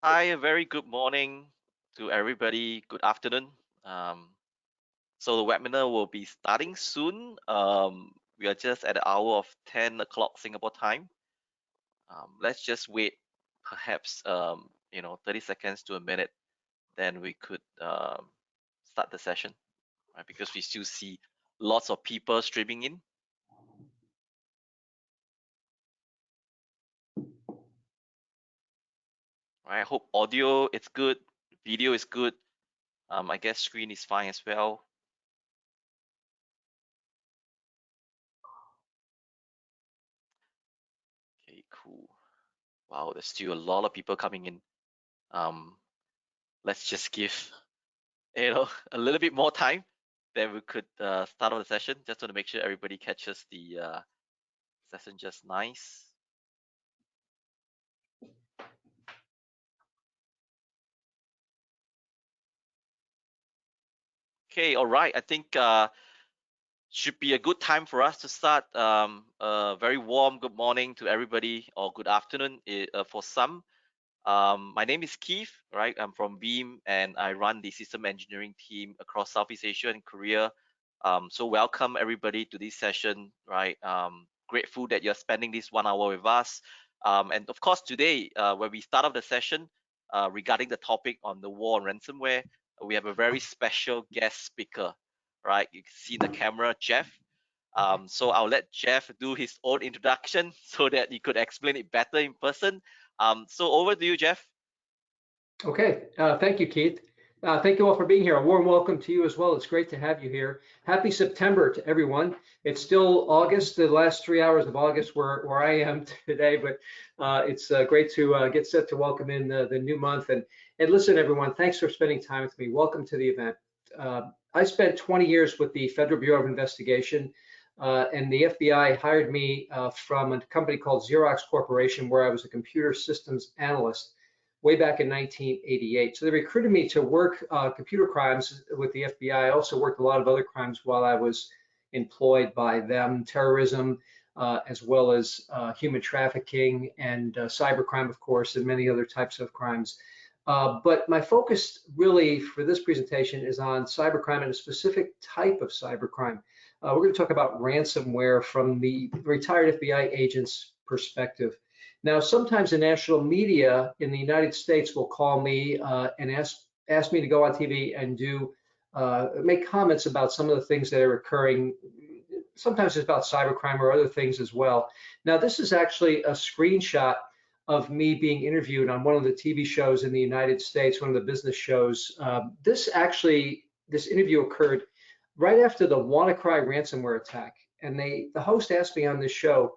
Hi, a very good morning to everybody. Good afternoon. Um, so the webinar will be starting soon. We are just at the hour of 10 o'clock Singapore time. Let's just wait perhaps 30 seconds to a minute, then we could start the session, right? Because we still see lots of people streaming in. Right? I hope audio is good, video is good. I guess screen is fine as well. Okay, cool. Wow, there's still a lot of people coming in. Um, let's just give a little bit more time, then we could start on the session. Just want to make sure everybody catches the session just nice. Okay, all right. I think should be a good time for us to start. A very warm good morning to everybody, or good afternoon for some. My name is Keith, right? I'm from Veeam and I run the system engineering team across Southeast Asia and Korea. So welcome everybody to this session, right? Grateful that you're spending this 1 hour with us. And of course, today, when we start off the session regarding the topic on the war on ransomware, we have a very special guest speaker, right? You can see the camera, Jeff. So I'll let Jeff do his own introduction so that he could explain it better in person. So over to you, Jeff. Okay, thank you, Keith. Thank you all for being here. A warm welcome to you as well. It's great to have you here. Happy September to everyone. It's still August, the last 3 hours of August where I am today, but it's great to get set to welcome in the new month. And listen, everyone, thanks for spending time with me. Welcome to the event. I spent 20 years with the Federal Bureau of Investigation, and the FBI hired me from a company called Xerox Corporation, where I was a computer systems analyst way back in 1988. So they recruited me to work computer crimes with the FBI. I also worked a lot of other crimes while I was employed by them, terrorism, as well as human trafficking and cybercrime, of course, and many other types of crimes. But my focus really for this presentation is on cybercrime and a specific type of cybercrime. We're going to talk about ransomware from the retired FBI agent's perspective. Now, sometimes the national media in the United States will call me and ask me to go on TV and make comments about some of the things that are occurring. Sometimes it's about cybercrime or other things as well. Now, this is actually a screenshot of me being interviewed on one of the TV shows in the United States, one of the business shows. This interview occurred right after the WannaCry ransomware attack, and the host asked me on this show,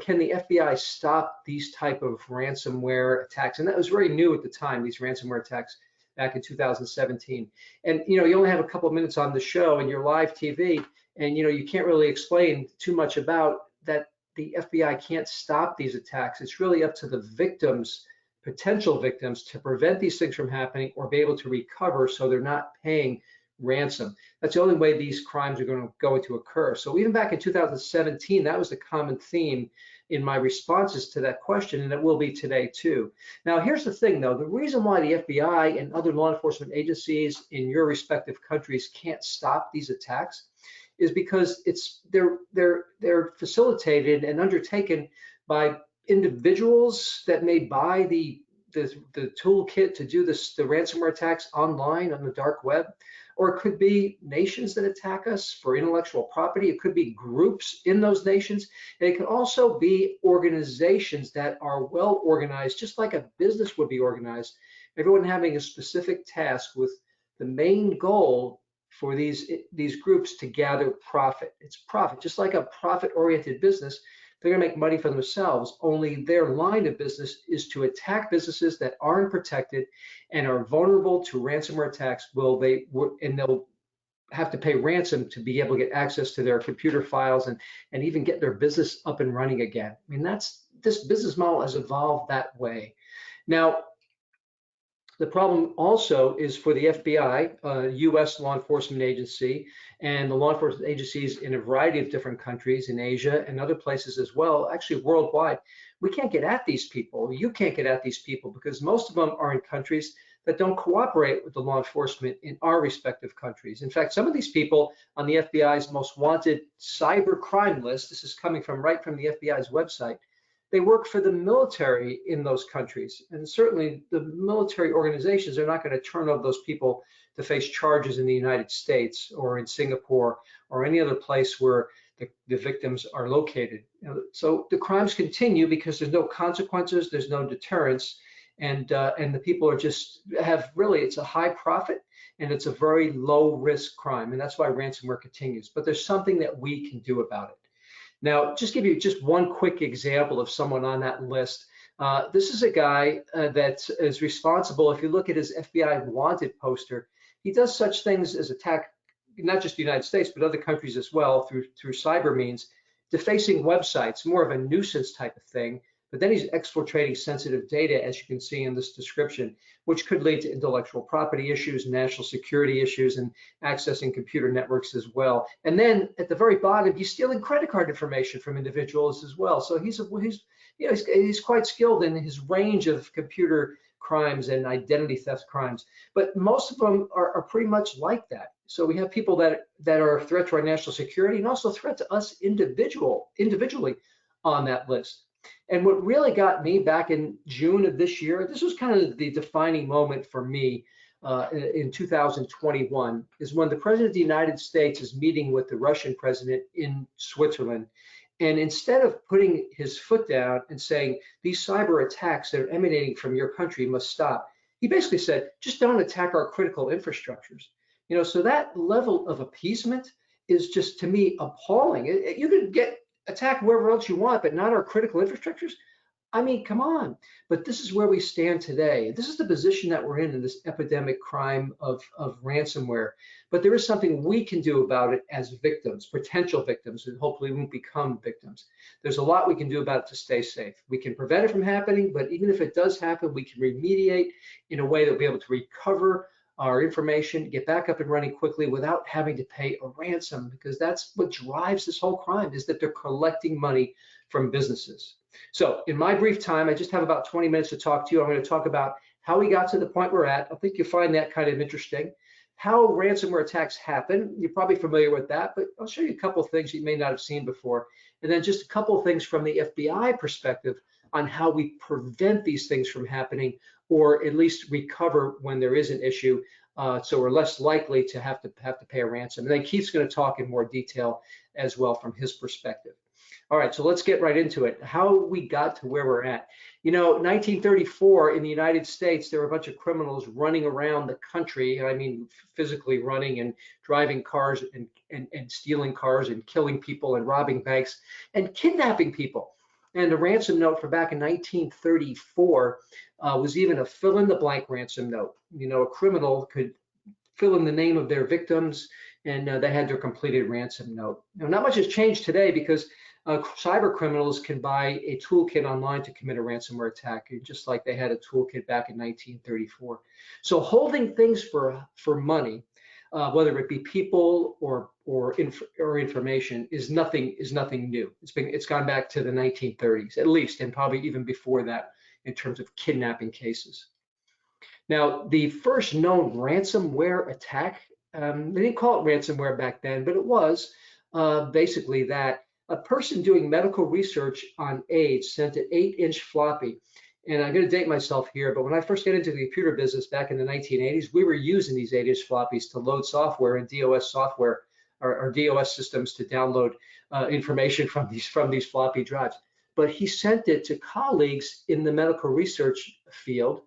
can the FBI stop these type of ransomware attacks? And that was very new at the time, these ransomware attacks back in 2017. And, you only have a couple of minutes on the show and you're live TV, and, you can't really explain too much about that. The FBI can't stop these attacks. It's really up to the victims, potential victims, to prevent these things from happening or be able to recover so they're not paying ransom. That's the only way these crimes are going to occur. So even back in 2017, that was the common theme in my responses to that question, and it will be today too. Now, here's the thing though, the reason why the FBI and other law enforcement agencies in your respective countries can't stop these attacks is because they're facilitated and undertaken by individuals that may buy the toolkit to do the ransomware attacks online on the dark web, or it could be nations that attack us for intellectual property. It could be groups in those nations. And it can also be organizations that are well organized, just like a business would be organized, everyone having a specific task with the main goal for these groups to gather profit. It's profit, just like a profit-oriented business. They're going to make money for themselves, only their line of business is to attack businesses that aren't protected and are vulnerable to ransomware attacks. And they'll have to pay ransom to be able to get access to their computer files and even get their business up and running again. I mean, this business model has evolved that way. Now, The problem also is for the FBI, US law enforcement agency, and the law enforcement agencies in a variety of different countries in Asia and other places as well, actually worldwide. We can't get at these people. You can't get at these people because most of them are in countries that don't cooperate with the law enforcement in our respective countries. In fact, some of these people on the FBI's most wanted cyber crime list, this is coming from right from the FBI's website, they work for the military in those countries. And certainly the military organizations are not going to turn over those people to face charges in the United States or in Singapore or any other place where the victims are located. So the crimes continue because there's no consequences, there's no deterrence, and the people are just have really, it's a high profit and it's a very low risk crime. And that's why ransomware continues. But there's something that we can do about it. Now, just give you just one quick example of someone on that list. This is a guy that is responsible. If you look at his FBI wanted poster, he does such things as attack not just the United States, but other countries as well through cyber means, defacing websites, more of a nuisance type of thing. But then he's exfiltrating sensitive data, as you can see in this description, which could lead to intellectual property issues, national security issues, and accessing computer networks as well. And then at the very bottom, he's stealing credit card information from individuals as well. So he's quite skilled in his range of computer crimes and identity theft crimes. But most of them are pretty much like that. So we have people that are a threat to our national security and also a threat to us individually on that list. And what really got me back in June of this year, this was kind of the defining moment for me in 2021, is when the President of the United States is meeting with the Russian president in Switzerland. And instead of putting his foot down and saying, these cyber attacks that are emanating from your country must stop, he basically said, just don't attack our critical infrastructures. So that level of appeasement is just, to me, appalling. You could attack wherever else you want, but not our critical infrastructures. I mean, come on. But this is where we stand today. This is the position that we're in this epidemic crime of ransomware. But there is something we can do about it as victims, potential victims, and hopefully won't become victims. There's a lot we can do about it to stay safe. We can prevent it from happening, but even if it does happen, we can remediate in a way that we'll be able to recover our information, get back up and running quickly without having to pay a ransom, because that's what drives this whole crime, is that they're collecting money from businesses. So in my brief time, I just have about 20 minutes to talk to you. I'm going to talk about how we got to the point we're at. I think you'll find that kind of interesting. How ransomware attacks happen. You're probably familiar with that, but I'll show you a couple of things you may not have seen before. And then just a couple of things from the FBI perspective on how we prevent these things from happening, or at least recover when there is an issue, so we're less likely to have to pay a ransom. And then Keith's going to talk in more detail as well from his perspective. All right, so let's get right into it. How we got to where we're at. 1934 in the United States, there were a bunch of criminals running around the country. I mean, physically running and driving cars and stealing cars and killing people and robbing banks and kidnapping people. And the ransom note for back in 1934 was even a fill-in-the-blank ransom note. A criminal could fill in the name of their victims, and they had their completed ransom note. Not much has changed today because cyber criminals can buy a toolkit online to commit a ransomware attack, just like they had a toolkit back in 1934. So holding things for money, whether it be people or information, is nothing new. It's gone back to the 1930s at least, and probably even before that in terms of kidnapping cases. Now, the first known ransomware attack, they didn't call it ransomware back then, but it was basically that a person doing medical research on AIDS sent an 8-inch floppy. And I'm going to date myself here, but when I first got into the computer business back in the 1980s, we were using these 8-inch floppies to load software and DOS software, or DOS systems to download information from these floppy drives. But he sent it to colleagues in the medical research field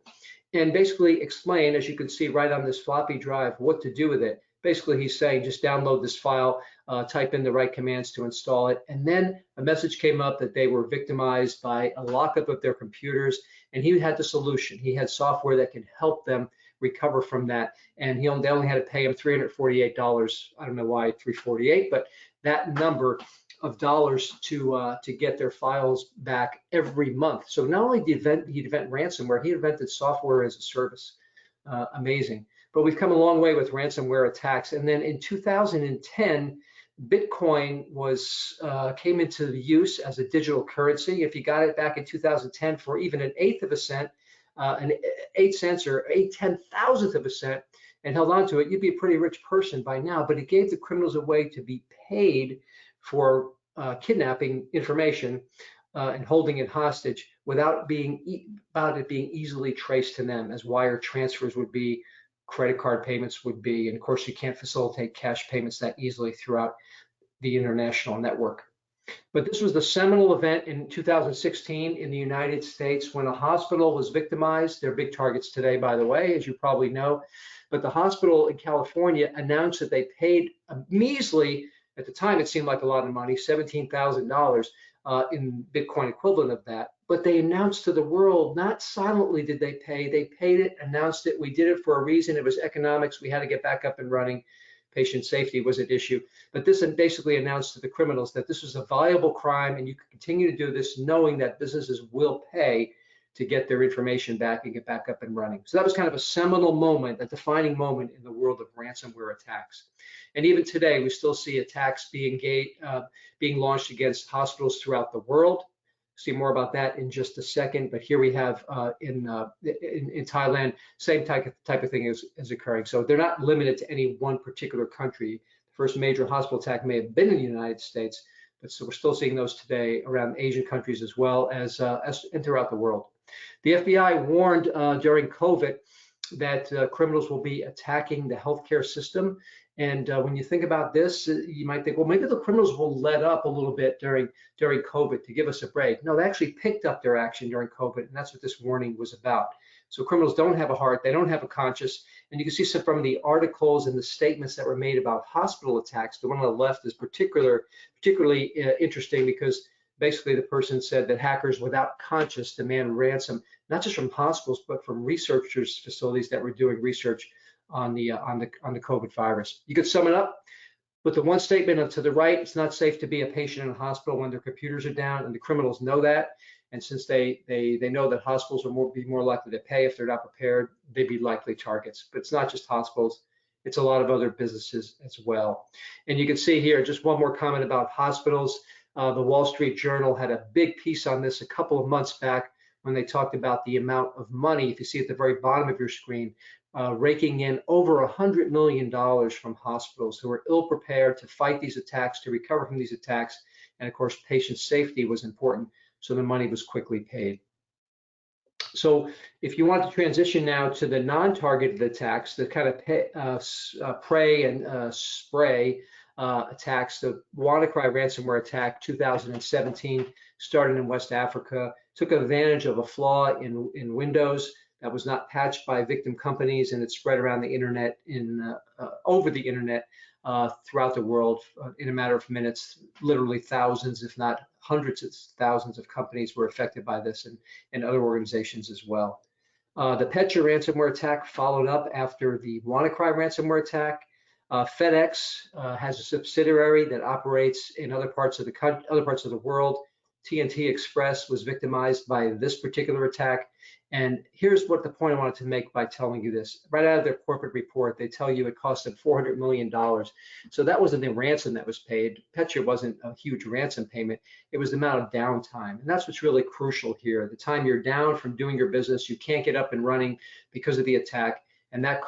and basically explained, as you can see right on this floppy drive, what to do with it. Basically, he's saying just download this file, type in the right commands to install it. And then a message came up that they were victimized by a lockup of their computers, and he had the solution. He had software that could help them recover from that. And they only had to pay him $348. I don't know why $348, but that number of dollars to get their files back every month. So not only did he invent ransomware, he invented software as a service. amazing. But we've come a long way with ransomware attacks. And then in 2010, Bitcoin came into use as a digital currency. If you got it back in 2010 for even an eighth of a cent, an 8 cents or 8/10,000th of a cent, and held on to it, you'd be a pretty rich person by now. But it gave the criminals a way to be paid for kidnapping information and holding it hostage without it being easily traced to them, as wire transfers would be, credit card payments would be, and of course you can't facilitate cash payments that easily throughout the international network. But this was the seminal event in 2016 in the United States when a hospital was victimized. They're big targets today, by the way, as you probably know. But the hospital in California announced that they paid a measly, at the time it seemed like a lot of money, $17,000 in Bitcoin equivalent of that. But they announced to the world, not silently did they paid it, announced it. We did it for a reason. It was economics. We had to get back up and running. Patient safety was at issue. But this basically announced to the criminals that this was a viable crime and you can continue to do this knowing that businesses will pay to get their information back and get back up and running. So that was kind of a seminal moment, a defining moment in the world of ransomware attacks. And even today, we still see attacks being launched against hospitals throughout the world. See more about that in just a second. But here we have in Thailand, same type of thing is occurring. So they're not limited to any one particular country. The first major hospital attack may have been in the United States, but so we're still seeing those today around Asian countries as well as and throughout the world. The FBI warned during COVID that criminals will be attacking the healthcare system. And when you think about this, you might think, well, maybe the criminals will let up a little bit during COVID to give us a break. No, they actually picked up their action during COVID, and that's what this warning was about. So criminals don't have a heart, they don't have a conscience, and you can see some from the articles and the statements that were made about hospital attacks. The one on the left is particularly interesting because basically the person said that hackers without conscience demand ransom, not just from hospitals, but from researchers' facilities that were doing research on the COVID virus. You could sum it up with the one statement to the right: it's not safe to be a patient in a hospital when their computers are down, and the criminals know that. And since they know that hospitals will be more likely to pay if they're not prepared, they'd be likely targets. But it's not just hospitals; it's a lot of other businesses as well. And you can see here just one more comment about hospitals. The Wall Street Journal had a big piece on this a couple of months back when they talked about the amount of money, if you see at the very bottom of your screen, raking in over $100 million from hospitals who are ill prepared to fight these attacks, to recover from these attacks. And of course, patient safety was important, so the money was quickly paid. So if you want to transition now to the non-targeted attacks, the kind of pray and spray attacks, the WannaCry ransomware attack 2017 started in West Africa, took advantage of a flaw in Windows that was not patched by victim companies, and it spread around the internet over the internet throughout the world in a matter of minutes. Literally thousands, if not hundreds of thousands of companies were affected by this, and other organizations as well. The Petra ransomware attack followed up after the WannaCry ransomware attack. FedEx has a subsidiary that operates in other parts of the world. TNT Express was victimized by this particular attack. And here's what the point I wanted to make by telling you this. Right out of their corporate report, they tell you it cost them $400 million. So that wasn't the ransom that was paid. Petra wasn't a huge ransom payment. It was the amount of downtime. And that's what's really crucial here. The time you're down from doing your business, you can't get up and running because of the attack. And that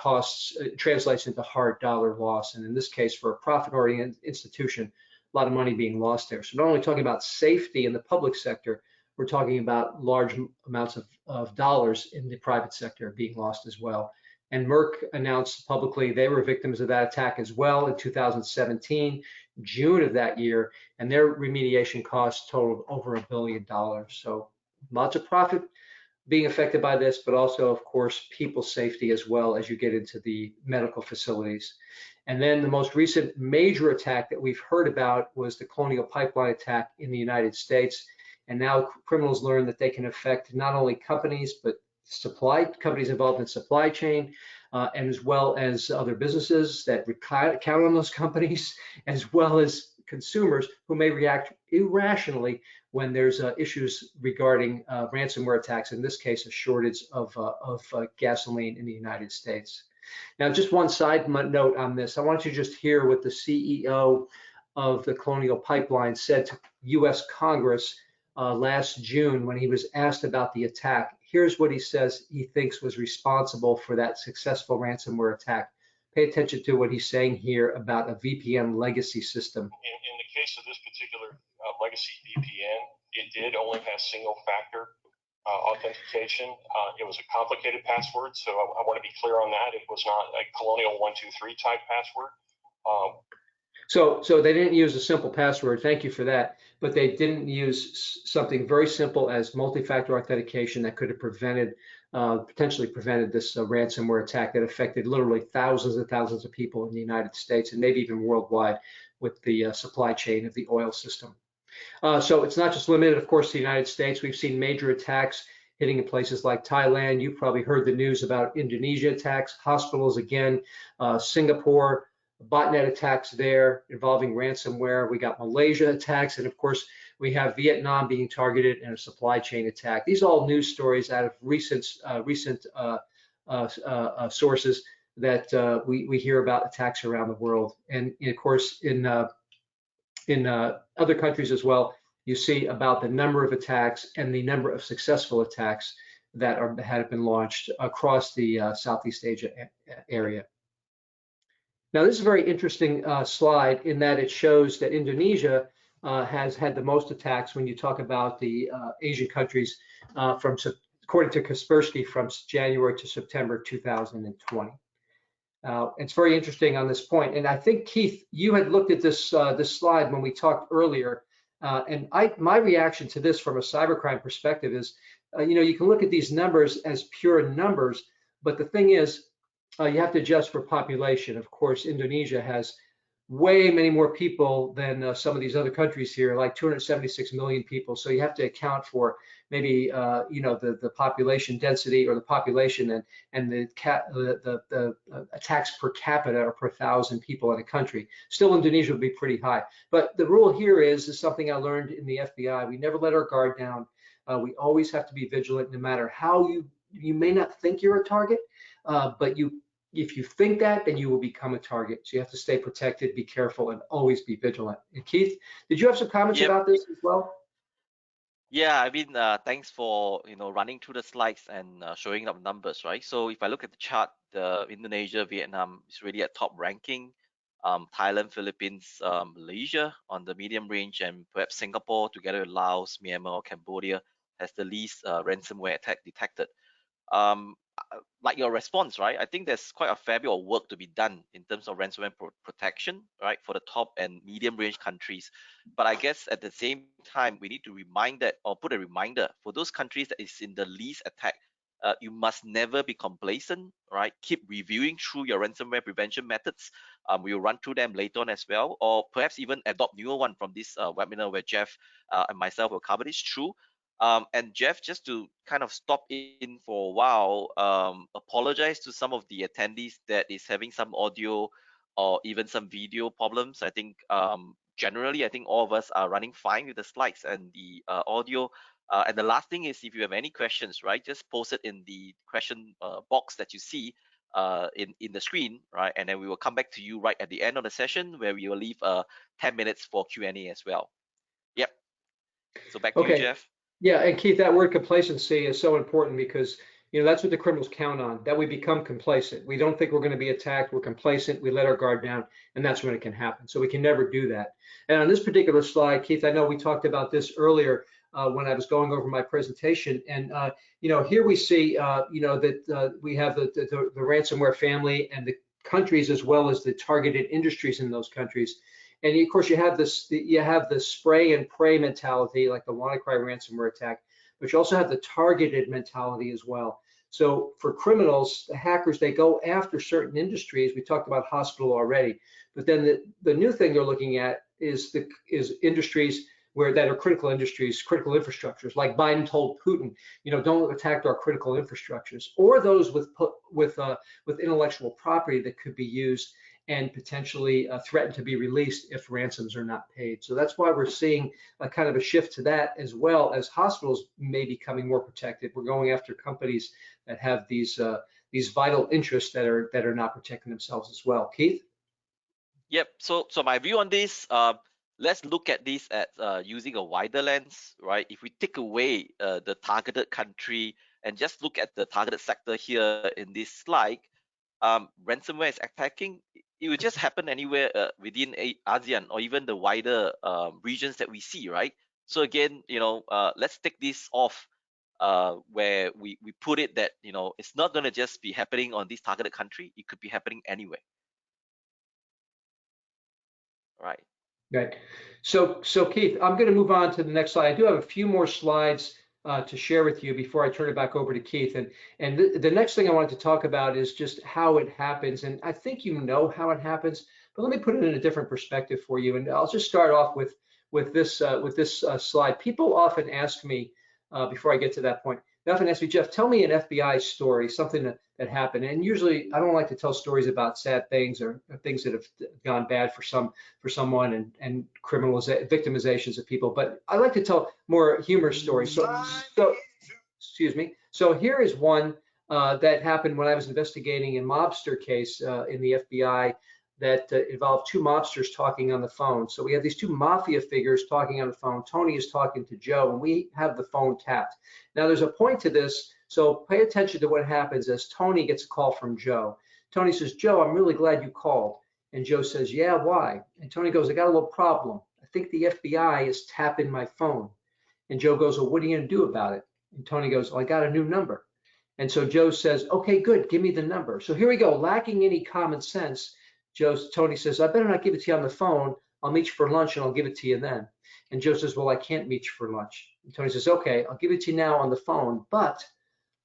translates into hard dollar loss. And in this case, for a profit-oriented institution, a lot of money being lost there. So not only talking about safety in the public sector, we're talking about large amounts of dollars in the private sector being lost as well. And Merck announced publicly they were victims of that attack as well in 2017, June of that year, and their remediation costs totaled over $1 billion. So lots of profit being affected by this, but also, of course, people's safety as well as you get into the medical facilities. And then the most recent major attack that we've heard about was the Colonial Pipeline attack in the United States. And now criminals learn that they can affect not only companies, but companies involved in supply chain, and as well as other businesses that count on those companies, as well as consumers who may react irrationally when there's issues regarding ransomware attacks, in this case, a shortage of gasoline in the United States. Now, just one side note on this. I want you to just hear what the CEO of the Colonial Pipeline said to U.S. Congress last June when he was asked about the attack. Here's what he says he thinks was responsible for that successful ransomware attack. Pay attention to what he's saying here about a VPN legacy system. In the case of this particular legacy VPN, it did only have single factor authentication. It was a complicated password, so I want to be clear on that. It was not a Colonial 123 type password. So they didn't use a simple password. Thank you for that. But they didn't use something very simple as multi-factor authentication that could have potentially prevented this ransomware attack that affected literally thousands and thousands of people in the United States and maybe even worldwide with the supply chain of the oil system. So it's not just limited, of course, to the United States. We've seen major attacks hitting in places like Thailand. You've probably heard the news about Indonesia attacks, hospitals again, Singapore, botnet attacks there involving ransomware. We got Malaysia attacks, and of course, we have Vietnam being targeted in a supply chain attack. These are all news stories out of recent sources that we hear about attacks around the world. And of course, in other countries as well, you see about the number of attacks and the number of successful attacks that have been launched across the Southeast Asia area. Now, this is a very interesting slide in that it shows that Indonesia has had the most attacks when you talk about the Asian countries according to Kaspersky, from January to September 2020. It's very interesting on this point. And I think, Keith, you had looked at this slide when we talked earlier. And my reaction to this from a cybercrime perspective is, you can look at these numbers as pure numbers, but the thing is, you have to adjust for population. Of course, Indonesia has way many more people than some of these other countries here, like 276 million people. So you have to account for maybe the population density or the population and the attacks per capita or per 1,000 people in a country. Still, Indonesia would be pretty high. But the rule here is something I learned in the FBI. We never let our guard down. We always have to be vigilant, no matter how you may not think you're a target, but if you think that, then you will become a target. So you have to stay protected, be careful, and always be vigilant. And Keith, did you have some comments about this as well? Yeah, I mean, thanks for running through the slides and showing up numbers, right? So if I look at the chart, Indonesia, Vietnam is really at top ranking. Thailand, Philippines, Malaysia on the medium range, and perhaps Singapore together with Laos, Myanmar, or Cambodia has the least ransomware attack detected. Like your response, right? I think there's quite a fair bit of work to be done in terms of ransomware protection, right, for the top and medium range countries. But I guess at the same time, we need to put a reminder for those countries that is in the least attack. You must never be complacent, right? Keep reviewing through your ransomware prevention methods. We'll run through them later on as well, or perhaps even adopt newer one from this webinar where Jeff and myself will cover this through. And Jeff, just to kind of stop in for a while, apologize to some of the attendees that is having some audio or even some video problems. I think generally, I think all of us are running fine with the slides and the audio. And the last thing is, if you have any questions, right, just post it in the question box that you see in the screen, right? And then we will come back to you right at the end of the session where we will leave 10 minutes for Q&A as well. Yep. So back to you, Jeff. Yeah, and Keith, that word complacency is so important because that's what the criminals count on, that we become complacent. We don't think we're going to be attacked. We're complacent. We let our guard down, and that's when it can happen. So we can never do that. And on this particular slide, Keith, I know we talked about this earlier when I was going over my presentation. And here we see that we have the ransomware family and the countries as well as the targeted industries in those countries. And of course, you have the spray and pray mentality, like the WannaCry ransomware attack, but you also have the targeted mentality as well. So for criminals, the hackers, they go after certain industries. We talked about hospital already, but then the new thing they're looking at is industries that are critical industries, critical infrastructures, like Biden told Putin, don't attack our critical infrastructures, or those with intellectual property that could be used and potentially threaten to be released if ransoms are not paid. So that's why we're seeing a kind of a shift to that, as well as hospitals may be becoming more protected. We're going after companies that have these vital interests that are not protecting themselves as well. Keith? Yep. So my view on this, let's look at this at using a wider lens, right? If we take away the targeted country and just look at the targeted sector here in this slide, ransomware is attacking. It will just happen anywhere within ASEAN or even the wider regions that we see, right? So again, let's take this off where we put it that it's not going to just be happening on this targeted country. It could be happening anywhere. Right. Right. So Keith, I'm going to move on to the next slide. I do have a few more slides to share with you before I turn it back over to Keith. And the next thing I wanted to talk about is just how it happens. And I think you know how it happens, but let me put it in a different perspective for you. And I'll just start off with this slide. People often ask me before I get to that point. They often ask me, Jeff, tell me an FBI story, something that happened. And usually, I don't like to tell stories about sad things or things that have gone bad for someone and victimizations of people. But I like to tell more humorous stories. So excuse me. So here is one that happened when I was investigating a mobster case in the FBI that involved two mobsters talking on the phone. So we have these two mafia figures talking on the phone. Tony is talking to Joe, and we have the phone tapped. Now there's a point to this, so pay attention to what happens as Tony gets a call from Joe. Tony says, Joe, I'm really glad you called. And Joe says, yeah, why? And Tony goes, I got a little problem. I think the FBI is tapping my phone. And Joe goes, well, what are you going to do about it? And Tony goes, well, I got a new number. And so Joe says, okay, good, give me the number. So here we go, lacking any common sense. Tony says, I better not give it to you on the phone. I'll meet you for lunch and I'll give it to you then. And Joe says, well, I can't meet you for lunch. And Tony says, okay, I'll give it to you now on the phone, but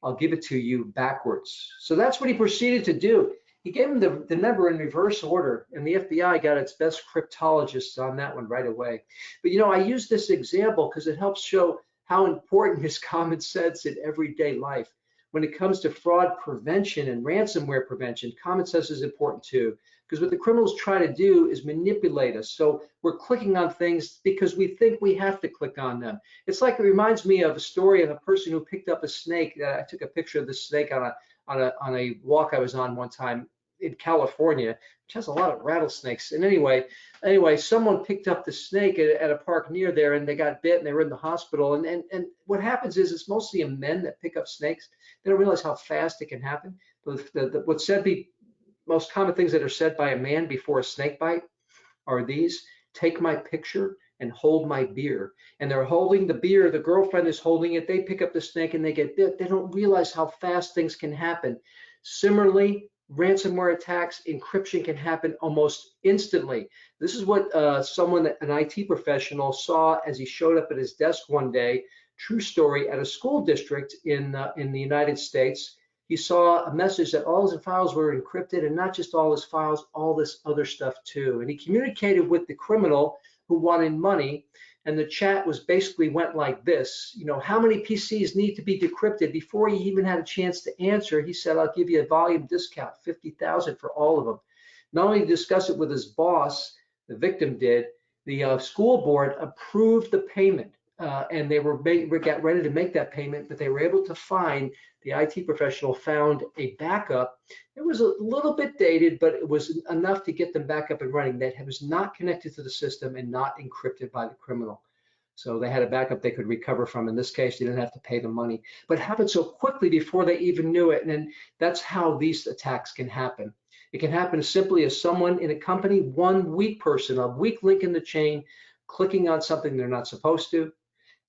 I'll give it to you backwards. So that's what he proceeded to do. He gave him the number in reverse order, and the FBI got its best cryptologists on that one right away. But I use this example because it helps show how important is common sense in everyday life. When it comes to fraud prevention and ransomware prevention, common sense is important too, because what the criminals try to do is manipulate us. So we're clicking on things because we think we have to click on them. It's like, it reminds me of a story of a person who picked up a snake. I took a picture of the snake on a walk I was on one time in California, which has a lot of rattlesnakes. And anyway, someone picked up the snake at a park near there, and they got bit, and they were in the hospital. And what happens is it's mostly men that pick up snakes. They don't realize how fast it can happen. What's said, the most common things that are said by a man before a snake bite are these: take my picture and hold my beer. And they're holding the beer, the girlfriend is holding it, they pick up the snake and they get bit. They don't realize how fast things can happen. Similarly, ransomware attacks, encryption can happen almost instantly. This is what an IT professional saw as he showed up at his desk one day, true story, at a school district in the United States. He saw a message that all his files were encrypted, and not just all his files, all this other stuff too. And he communicated with the criminal who wanted money, and the chat went like this: how many PCs need to be decrypted? Before he even had a chance to answer, he said, I'll give you a volume discount, 50,000 for all of them. Not only did he discuss it with his boss, the victim did, the school board approved the payment, and they got ready to make that payment, but they were able to find, the IT professional found a backup. It was a little bit dated, but it was enough to get them back up and running, that was not connected to the system and not encrypted by the criminal. So they had a backup they could recover from. In this case, they didn't have to pay the money, but it happened so quickly before they even knew it. And then that's how these attacks can happen. It can happen as simply as someone in a company, one weak person, a weak link in the chain, clicking on something they're not supposed to.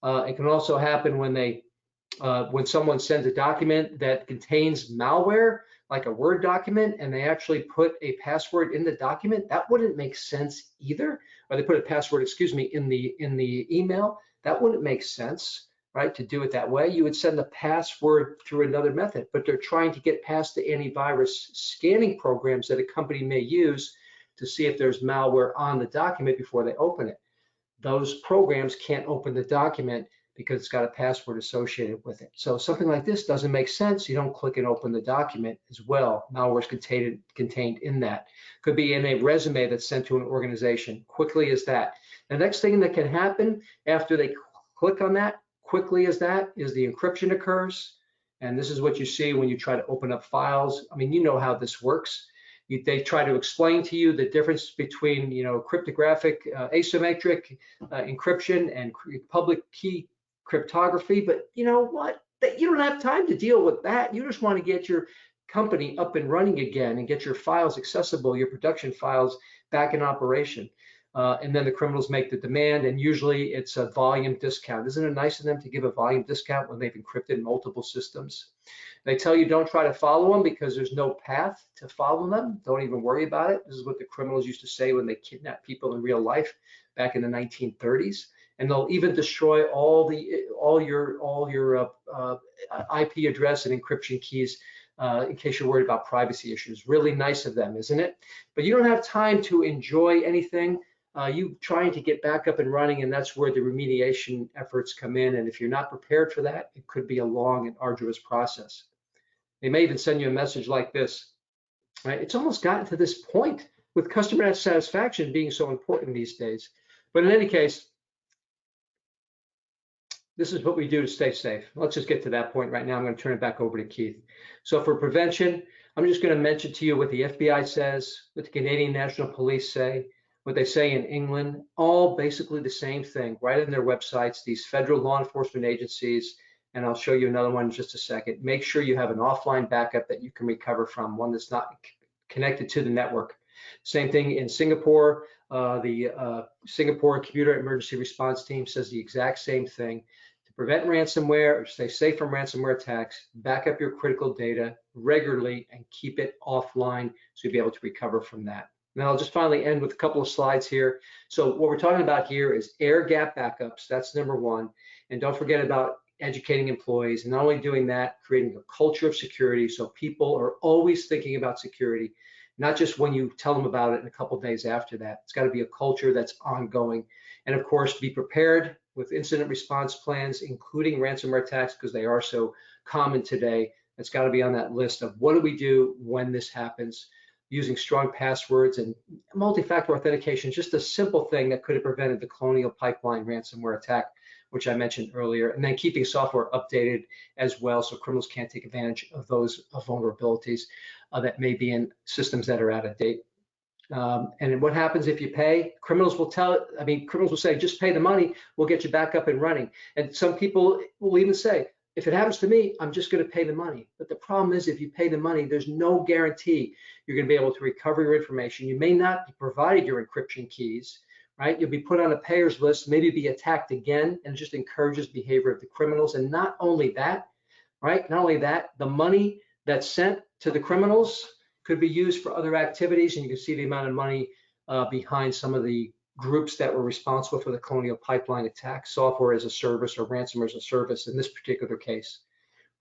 It can also happen when someone sends a document that contains malware, like a Word document, and they actually put a password in the document. That wouldn't make sense either. Or they put a password, in the email. That wouldn't make sense, right? To do it that way. You would send the password through another method, but they're trying to get past the antivirus scanning programs that a company may use to see if there's malware on the document before they open it. Those programs can't open the document because it's got a password associated with it. So something like this doesn't make sense. You don't click and open the document as well. Malware is contained in that. Could be in a resume that's sent to an organization. Quickly as that. The next thing that can happen after they click on that, quickly as that, is the encryption occurs. And this is what you see when you try to open up files. I mean, you know how this works. They try to explain to you the difference between, cryptographic, asymmetric encryption and public key cryptography. But you know what? You don't have time to deal with that. You just want to get your company up and running again and get your files accessible, your production files back in operation. And then the criminals make the demand, and usually it's a volume discount. Isn't it nice of them to give a volume discount when they've encrypted multiple systems? They tell you don't try to follow them because there's no path to follow them. Don't even worry about it. This is what the criminals used to say when they kidnapped people in real life back in the 1930s. And they'll even destroy all your IP address and encryption keys in case you're worried about privacy issues. Really nice of them, isn't it? But you don't have time to enjoy anything. You trying to get back up and running, and that's where the remediation efforts come in. And if you're not prepared for that, it could be a long and arduous process. They may even send you a message like this. Right? It's almost gotten to this point with customer satisfaction being so important these days. But in any case, this is what we do to stay safe. Let's just get to that point right now. I'm going to turn it back over to Keith. So for prevention, I'm just going to mention to you what the FBI says, what the Canadian National Police say, what they say in England, all basically the same thing, right on their websites, these federal law enforcement agencies, and I'll show you another one in just a second. Make sure you have an offline backup that you can recover from, one that's not connected to the network. Same thing in Singapore. The Singapore Computer Emergency Response Team says the exact same thing. To prevent ransomware or stay safe from ransomware attacks, back up your critical data regularly and keep it offline so you'll be able to recover from that. Now I'll just finally end with a couple of slides here. So what we're talking about here is air gap backups. That's number one. And don't forget about educating employees, and not only doing that, creating a culture of security so people are always thinking about security, not just when you tell them about it in a couple of days after that. It's got to be a culture that's ongoing. And of course, be prepared with incident response plans, including ransomware attacks, because they are so common today. It's got to be on that list of what do we do when this happens, using strong passwords and multi-factor authentication, just a simple thing that could have prevented the Colonial Pipeline ransomware attack, which I mentioned earlier, and then keeping software updated as well so criminals can't take advantage of those vulnerabilities that may be in systems that are out of date. And what happens if you pay? Criminals will say, just pay the money, we'll get you back up and running. And some people will even say, if it happens to me, I'm just going to pay the money. But the problem is, if you pay the money, there's no guarantee you're going to be able to recover your information. You may not be provided your encryption keys, right? You'll be put on a payers list, maybe be attacked again, and it just encourages behavior of the criminals. And not only that, right? Not only that, the money that's sent to the criminals could be used for other activities, and you can see the amount of money behind some of the groups that were responsible for the Colonial Pipeline attack, software as a service or ransomware as a service in this particular case,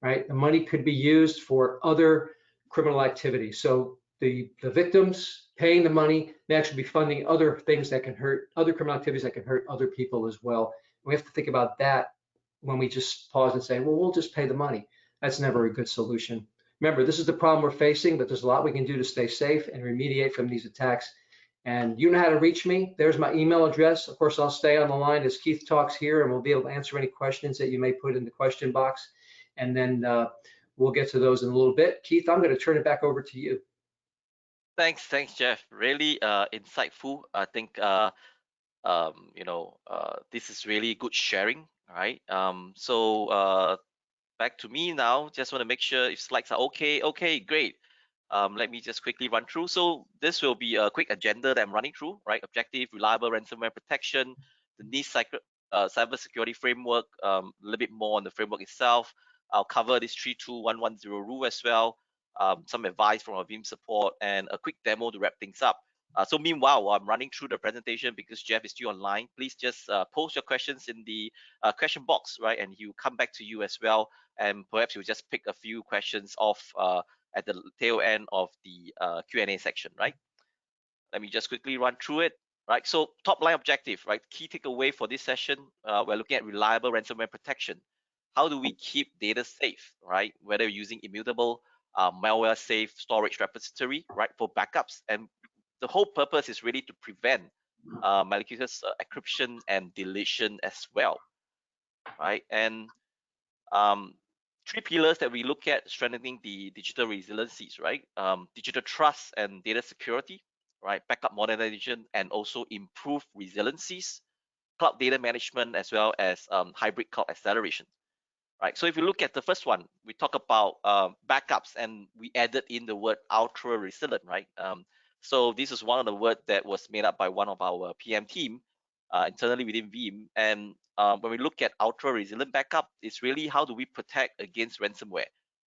right? The money could be used for other criminal activities. So the victims paying the money may actually be funding other things that can hurt, other criminal activities that can hurt other people as well. We have to think about that when we just pause and say, well, we'll just pay the money. That's never a good solution. Remember, this is the problem we're facing, but there's a lot we can do to stay safe and remediate from these attacks. And you know how to reach me. There's my email address. Of course, I'll stay on the line as Keith talks here, and we'll be able to answer any questions that you may put in the question box. And then we'll get to those in a little bit. Keith, I'm going to turn it back over to you. Thanks, Jeff. Really insightful. I think this is really good sharing, right? Back to me now. Just want to make sure if slides are okay. Okay, great. Let me just quickly run through. So this will be a quick agenda that I'm running through, right? Objective, reliable ransomware protection, the NIST cybersecurity framework, a little bit more on the framework itself. I'll cover this 32110 rule as well, some advice from our Veeam support, and a quick demo to wrap things up. So meanwhile, while I'm running through the presentation, because Jeff is still online, please just post your questions in the question box, right? And he'll come back to you as well. And perhaps you'll just pick a few questions off at the tail end of the Q&A section, right? Let me just quickly run through it. right? So top line objective, right? Key takeaway for this session, we're looking at reliable ransomware protection. How do we keep data safe, right? Whether using immutable, malware safe storage repository, right, for backups. And the whole purpose is really to prevent malicious encryption and deletion as well, right? And um, three pillars that we look at strengthening the digital resiliencies, right? Digital trust and data security, right? Backup modernization and also improve resiliencies, cloud data management, as well as hybrid cloud acceleration, right? So if you look at the first one, we talk about backups and we added in the word ultra resilient, right? So this is one of the words that was made up by one of our PM team internally within Veeam. And when we look at ultra resilient backup, it's really how do we protect against ransomware.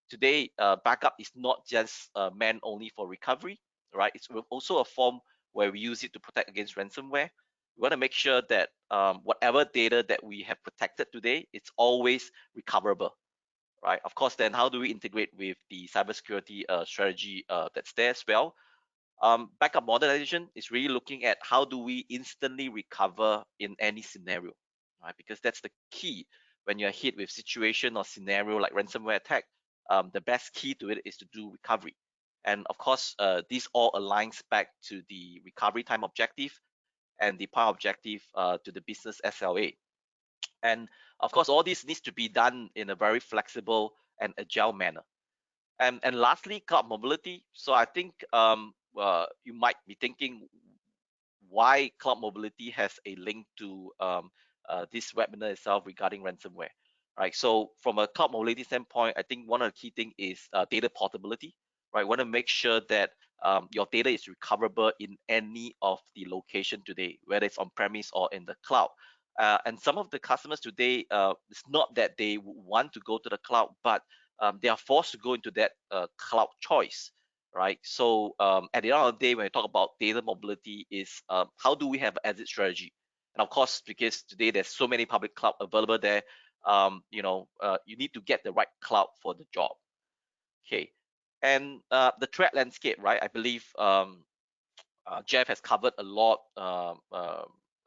Today, backup is not just meant only for recovery, right? It's also a form where we use it to protect against ransomware. We want to make sure that whatever data that we have protected today, it's always recoverable, right? Of course, then how do we integrate with the cybersecurity strategy that's there as well? Backup modernization is really looking at how do we instantly recover in any scenario, right? Because that's the key when you're hit with situation or scenario like ransomware attack. The best key to it is to do recovery. And of course, this all aligns back to the recovery time objective and the power objective to the business SLA. And of course, all this needs to be done in a very flexible and agile manner. And lastly, cloud mobility. So I think you might be thinking why cloud mobility has a link to this webinar itself regarding ransomware. Right. So from a cloud mobility standpoint, I think one of the key things is data portability. Right. Want to make sure that your data is recoverable in any of the location today, whether it's on premise or in the cloud. And some of the customers today, it's not that they want to go to the cloud, but they are forced to go into that cloud choice, right? So at the end of the day, when we talk about data mobility, is how do we have an exit strategy? And of course, because today there's so many public cloud available there, you need to get the right cloud for the job. Okay, and the threat landscape, right? I believe Jeff has covered a lot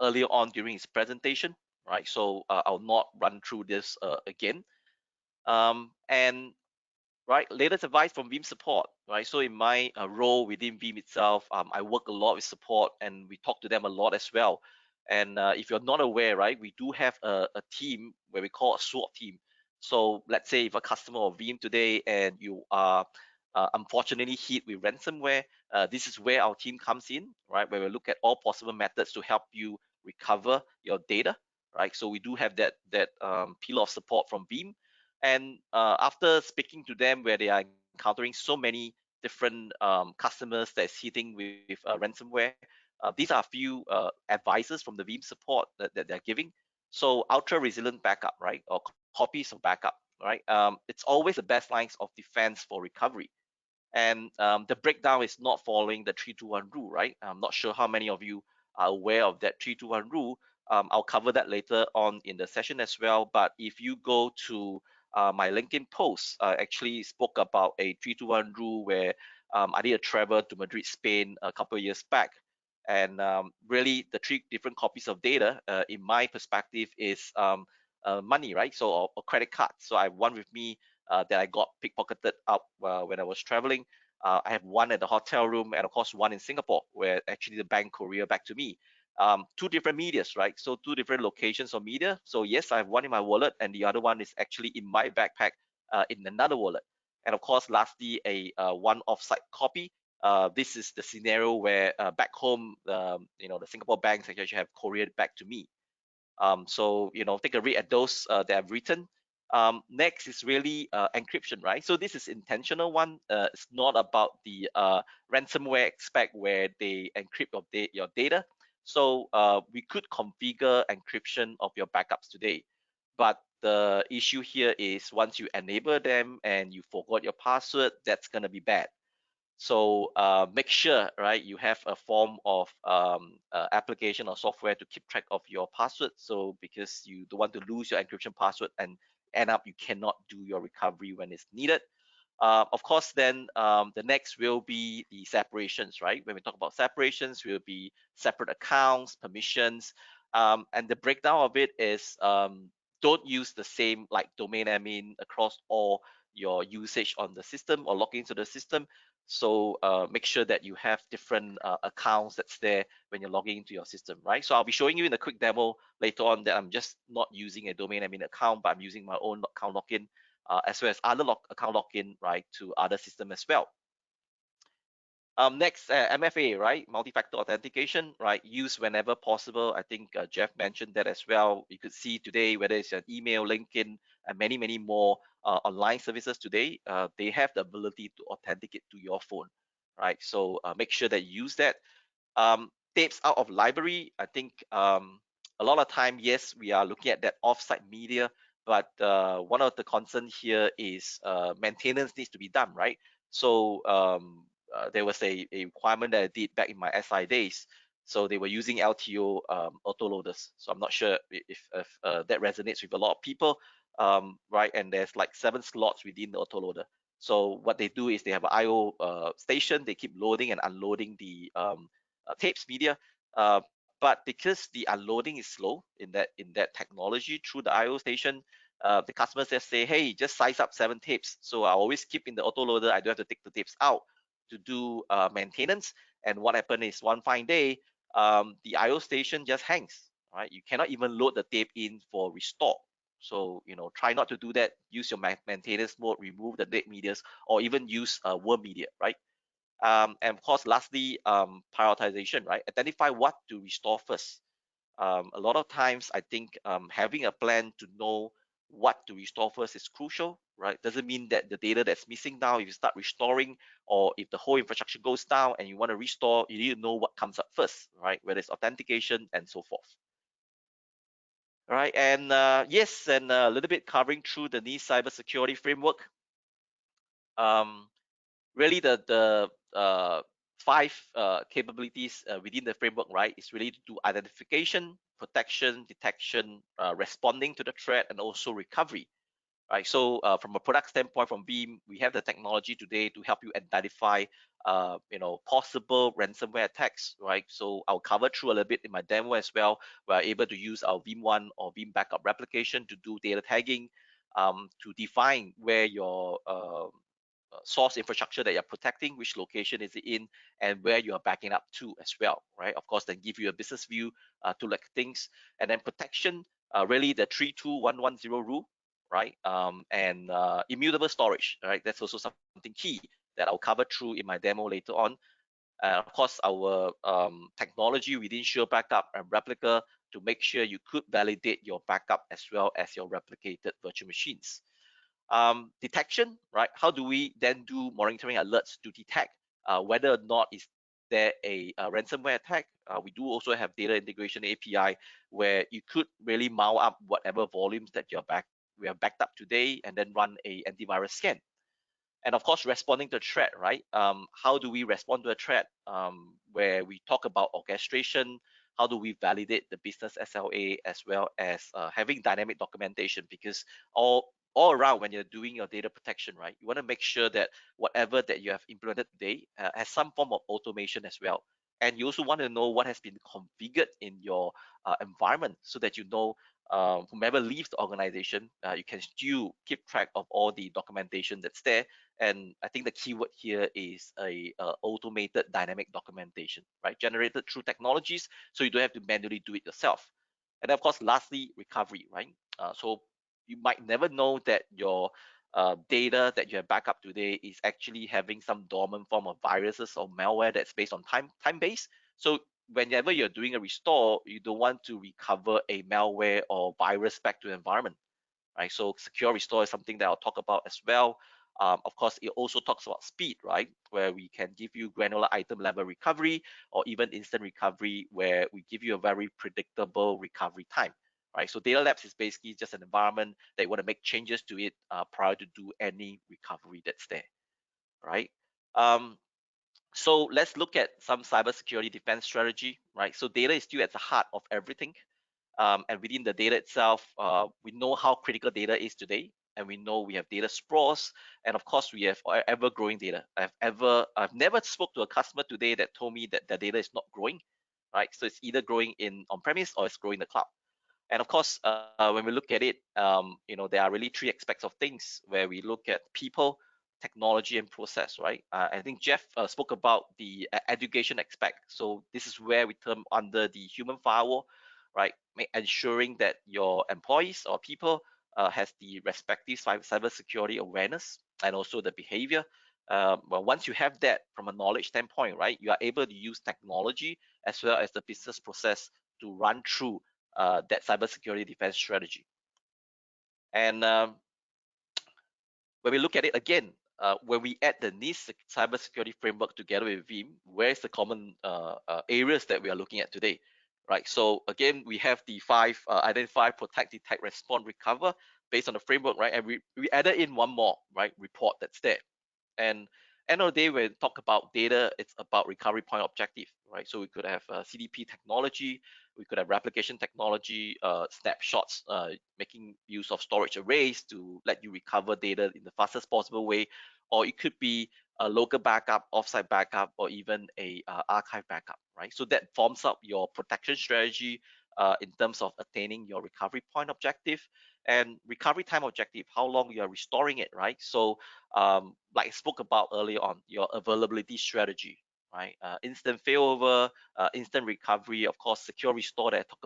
earlier on during his presentation, right? So I'll not run through this again. And right, latest advice from Veeam support, right? So in my role within Veeam itself, I work a lot with support and we talk to them a lot as well. And if you're not aware, right, we do have a team where we call a SWOT team. So let's say if a customer of Veeam today and you are unfortunately hit with ransomware, this is where our team comes in, right? Where we look at all possible methods to help you recover your data, right? So we do have that pillar of support from Veeam. And after speaking to them, where they are encountering so many different customers that's hitting with ransomware, these are a few advices from the Veeam support that they're giving. So ultra resilient backup, right, or copies of backup, right? It's always the best lines of defense for recovery. And the breakdown is not following the 3-2-1 rule, right? I'm not sure how many of you are aware of that 3-2-1 rule. I'll cover that later on in the session as well. But if you go to my LinkedIn post, I actually spoke about a 3-2-1 rule where I did a travel to Madrid, Spain a couple of years back. And really, the three different copies of data, in my perspective, is money, right? So, or credit card. So I have one with me that I got pickpocketed up when I was traveling. I have one at the hotel room, and of course one in Singapore, where actually the bank courier back to me. Two different medias, right? So two different locations of media. So yes, I have one in my wallet, and the other one is actually in my backpack in another wallet. And of course, lastly, a one offsite copy. This is the scenario where back home, the Singapore banks actually have couriered back to me. So take a read at those that I've written. Next is really encryption, right? So this is intentional one. It's not about the ransomware aspect where they encrypt your data. So we could configure encryption of your backups today, but the issue here is once you enable them and you forgot your password, that's gonna be bad. So make sure, right, you have a form of application or software to keep track of your password. So because you don't want to lose your encryption password and end up you cannot do your recovery when it's needed. Of course, then the next will be the separations, right? When we talk about separations, will be separate accounts, permissions, and the breakdown of it is don't use the same like domain admin across all your usage on the system or log into the system. So make sure that you have different accounts that's there when you're logging into your system, right? So I'll be showing you in a quick demo later on that I'm just not using a domain admin account, but I'm using my own account login as well as other account login, right, to other system as well. Next, MFA, right, multi-factor authentication, right, use whenever possible. I think Jeff mentioned that as well. You could see today whether it's an email, LinkedIn, and many more online services today, they have the ability to authenticate to your phone, right? So make sure that you use that. Tapes out of library, I think a lot of time, yes, we are looking at that offsite media, but one of the concerns here is maintenance needs to be done, right? So there was a requirement that I did back in my SI days. So they were using LTO autoloaders. So I'm not sure if that resonates with a lot of people, right? And there's like 7 slots within the autoloader. So what they do is they have an IO station. They keep loading and unloading the tapes media. Uh, but because the unloading is slow in that technology through the IO station, the customers just say, hey, just size up 7 tapes. So I always keep in the autoloader. I don't have to take the tapes out to do maintenance. And what happened is one fine day, the IO station just hangs. Right? You cannot even load the tape in for restore. So try not to do that. Use your maintenance mode, remove the dead medias, or even use worm media, right? And of course, lastly, prioritization, right? Identify what to restore first. A lot of times, I think having a plan to know what to restore first is crucial, right? Doesn't mean that the data that's missing now, if you start restoring, or if the whole infrastructure goes down and you want to restore, you need to know what comes up first, right? Whether it's authentication and so forth. All right, and yes, and a little bit covering through the NIST cybersecurity framework. Really the 5 capabilities within the framework, right, is really to do identification, protection, detection, responding to the threat, and also recovery, right? So from a product standpoint, from Veeam, we have the technology today to help you identify possible ransomware attacks, right? So I'll cover through a little bit in my demo as well. We're able to use our Veeam or Veeam Backup Replication to do data tagging, to define where your source infrastructure that you're protecting, which location is it in, and where you are backing up to as well, right? Of course, then give you a business view to look at things, and then protection, really the 32110 rule, right? And immutable storage, right? That's also something key that I'll cover through in my demo later on. Of course, our technology within Sure Backup and Replica to make sure you could validate your backup as well as your replicated virtual machines. Detection, right? How do we then do monitoring alerts to detect whether or not is there a ransomware attack? We do also have data integration API where you could really mount up whatever volumes that we have backed up today and then run a antivirus scan. And of course, responding to a threat, right? How do we respond to a threat? Where we talk about orchestration, how do we validate the business SLA, as well as having dynamic documentation, because all around when you're doing your data protection, right, you want to make sure that whatever that you have implemented today has some form of automation as well. And you also want to know what has been configured in your environment so that you know whomever leaves the organization, you can still keep track of all the documentation that's there. And I think the keyword here is a automated dynamic documentation, right? Generated through technologies, so you don't have to manually do it yourself. And of course, lastly, recovery, right? So you might never know that your data that you have backup today is actually having some dormant form of viruses or malware that's based on time base. So whenever you're doing a restore, you don't want to recover a malware or virus back to the environment, right? So secure restore is something that I'll talk about as well. Of course, it also talks about speed, right? Where we can give you granular item level recovery or even instant recovery, where we give you a very predictable recovery time, right? So data labs is basically just an environment that you want to make changes to it prior to do any recovery that's there, right? So let's look at some cybersecurity defense strategy, right? So data is still at the heart of everything. And within the data itself, we know how critical data is today. and we know we have data sprawl, and of course we have ever growing data. I've never spoke to a customer today that told me that their data is not growing, right? So it's either growing in on-premise or it's growing in the cloud. And of course, when we look at it, there are really three aspects of things where we look at people, technology, and process, right? I think Jeff spoke about the education aspect. So this is where we term under the human firewall, right? Ensuring that your employees or people has the respective cybersecurity awareness and also the behavior. Well, once you have that from a knowledge standpoint, right, you are able to use technology as well as the business process to run through that cybersecurity defense strategy. And when we look at it again, when we add the NIST cybersecurity framework together with Veeam, where's the common areas that we are looking at today, right? So again, we have the five identify, protect, detect, respond, recover based on the framework, right? And we added in one more, right? Report that's there. And end of the day, when we talk about data, it's about recovery point objective, right? So we could have CDP technology, we could have replication technology, snapshots, making use of storage arrays to let you recover data in the fastest possible way, or it could be a local backup, offsite backup, or even a archive backup, right? So that forms up your protection strategy in terms of attaining your recovery point objective and recovery time objective, how long you are restoring it, right? So like I spoke about earlier on, your availability strategy, right? Instant failover, instant recovery, of course, secure restore that I talk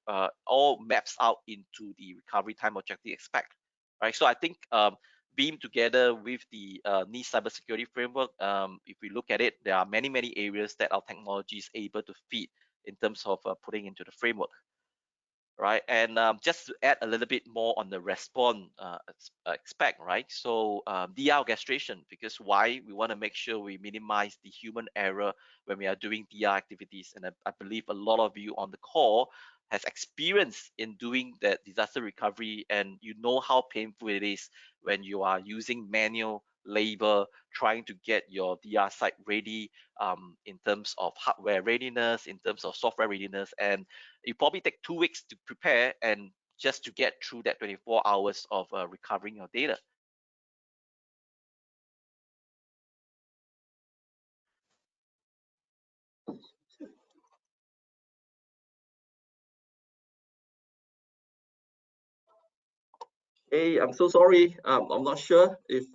about, all maps out into the recovery time objective expect, right? So I think Veeam together with the NIST cybersecurity framework, if we look at it, there are many, many areas that our technology is able to feed in terms of putting into the framework. Right, and just to add a little bit more on the response aspect, right? So DR orchestration, because why we want to make sure we minimize the human error when we are doing DR activities, and I believe a lot of you on the call has experience in doing that disaster recovery, and you know how painful it is when you are using manual labor trying to get your DR site ready in terms of hardware readiness, in terms of software readiness, and you probably take 2 weeks to prepare and just to get through that 24 hours of recovering your data. Hey, I'm so sorry. I'm not sure if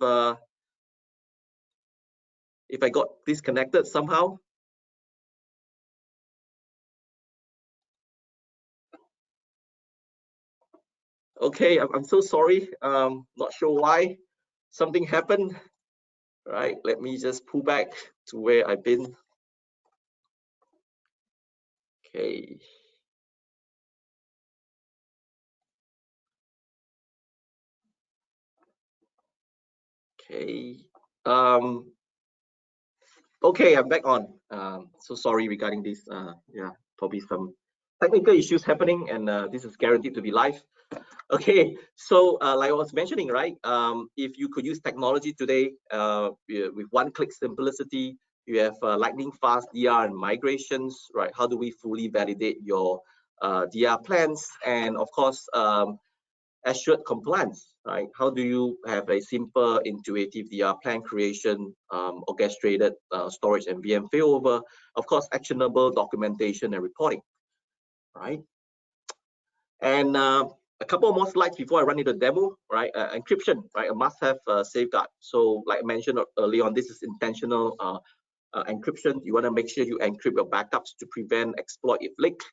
I got disconnected somehow. Okay, I'm so sorry. Not sure why something happened. Right, let me just pull back to where I've been. Okay. Okay. Okay, I'm back on. So sorry regarding this. Yeah, probably some technical issues happening, and this is guaranteed to be live. Okay, so like I was mentioning, right? If you could use technology today with one-click simplicity, you have lightning fast DR and migrations, right? How do we fully validate your DR plans? And of course, assured compliance, right? How do you have a simple, intuitive DR plan creation, orchestrated storage and VM failover? Of course, actionable documentation and reporting, right? And a couple more slides before I run into the demo, right? Encryption, right? A must-have safeguard. So, like I mentioned early on, this is intentional encryption. You want to make sure you encrypt your backups to prevent exploit if leaked.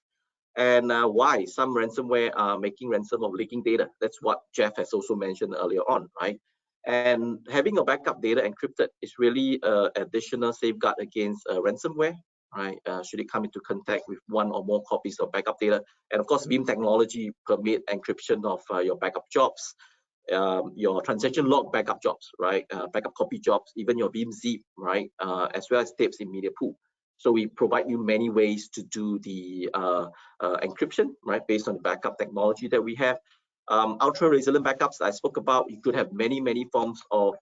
And why some ransomware are making ransom of leaking data. That's what Jeff has also mentioned earlier on, right? And having your backup data encrypted is really an additional safeguard against ransomware, right? Should it come into contact with one or more copies of backup data. And of course, Veeam technology permit encryption of your backup jobs, your transaction log backup jobs, right? Backup copy jobs, even your Veeam zip, right? As well as tapes in media pool. So we provide you many ways to do the encryption, right? Based on the backup technology that we have. Ultra resilient backups I spoke about, you could have many, many forms of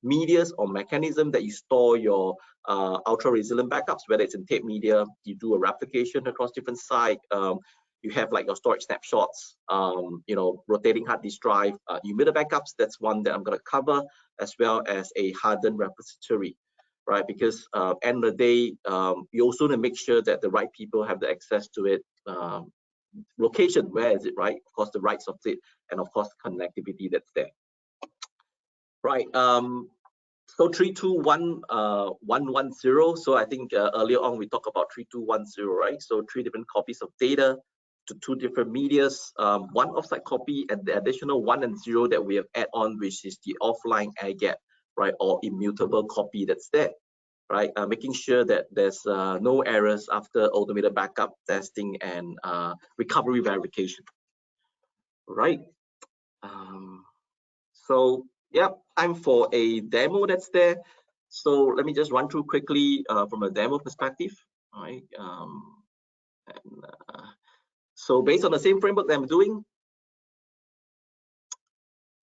medias or mechanism that you store your ultra resilient backups, whether it's in tape media, you do a replication across different sites, you have like your storage snapshots, rotating hard disk drive, immutable backups. That's one that I'm going to cover, as well as a hardened repository, right? Because end of the day, you also want to make sure that the right people have the access to it. Location, where is it, right? Of course, the rights of it, and of course, connectivity that's there, right? So 321.110. So I think earlier on we talked about 3210, right? So 3 different copies of data to 2 different medias, 1 offsite copy, and the additional 1 and 0 that we have add on, which is the offline air gap, right, or immutable copy that's there, right? Making sure that there's no errors after automated backup testing and recovery verification, right? So yeah, time for a demo that's there. So let me just run through quickly from a demo perspective, right? So based on the same framework that I'm doing,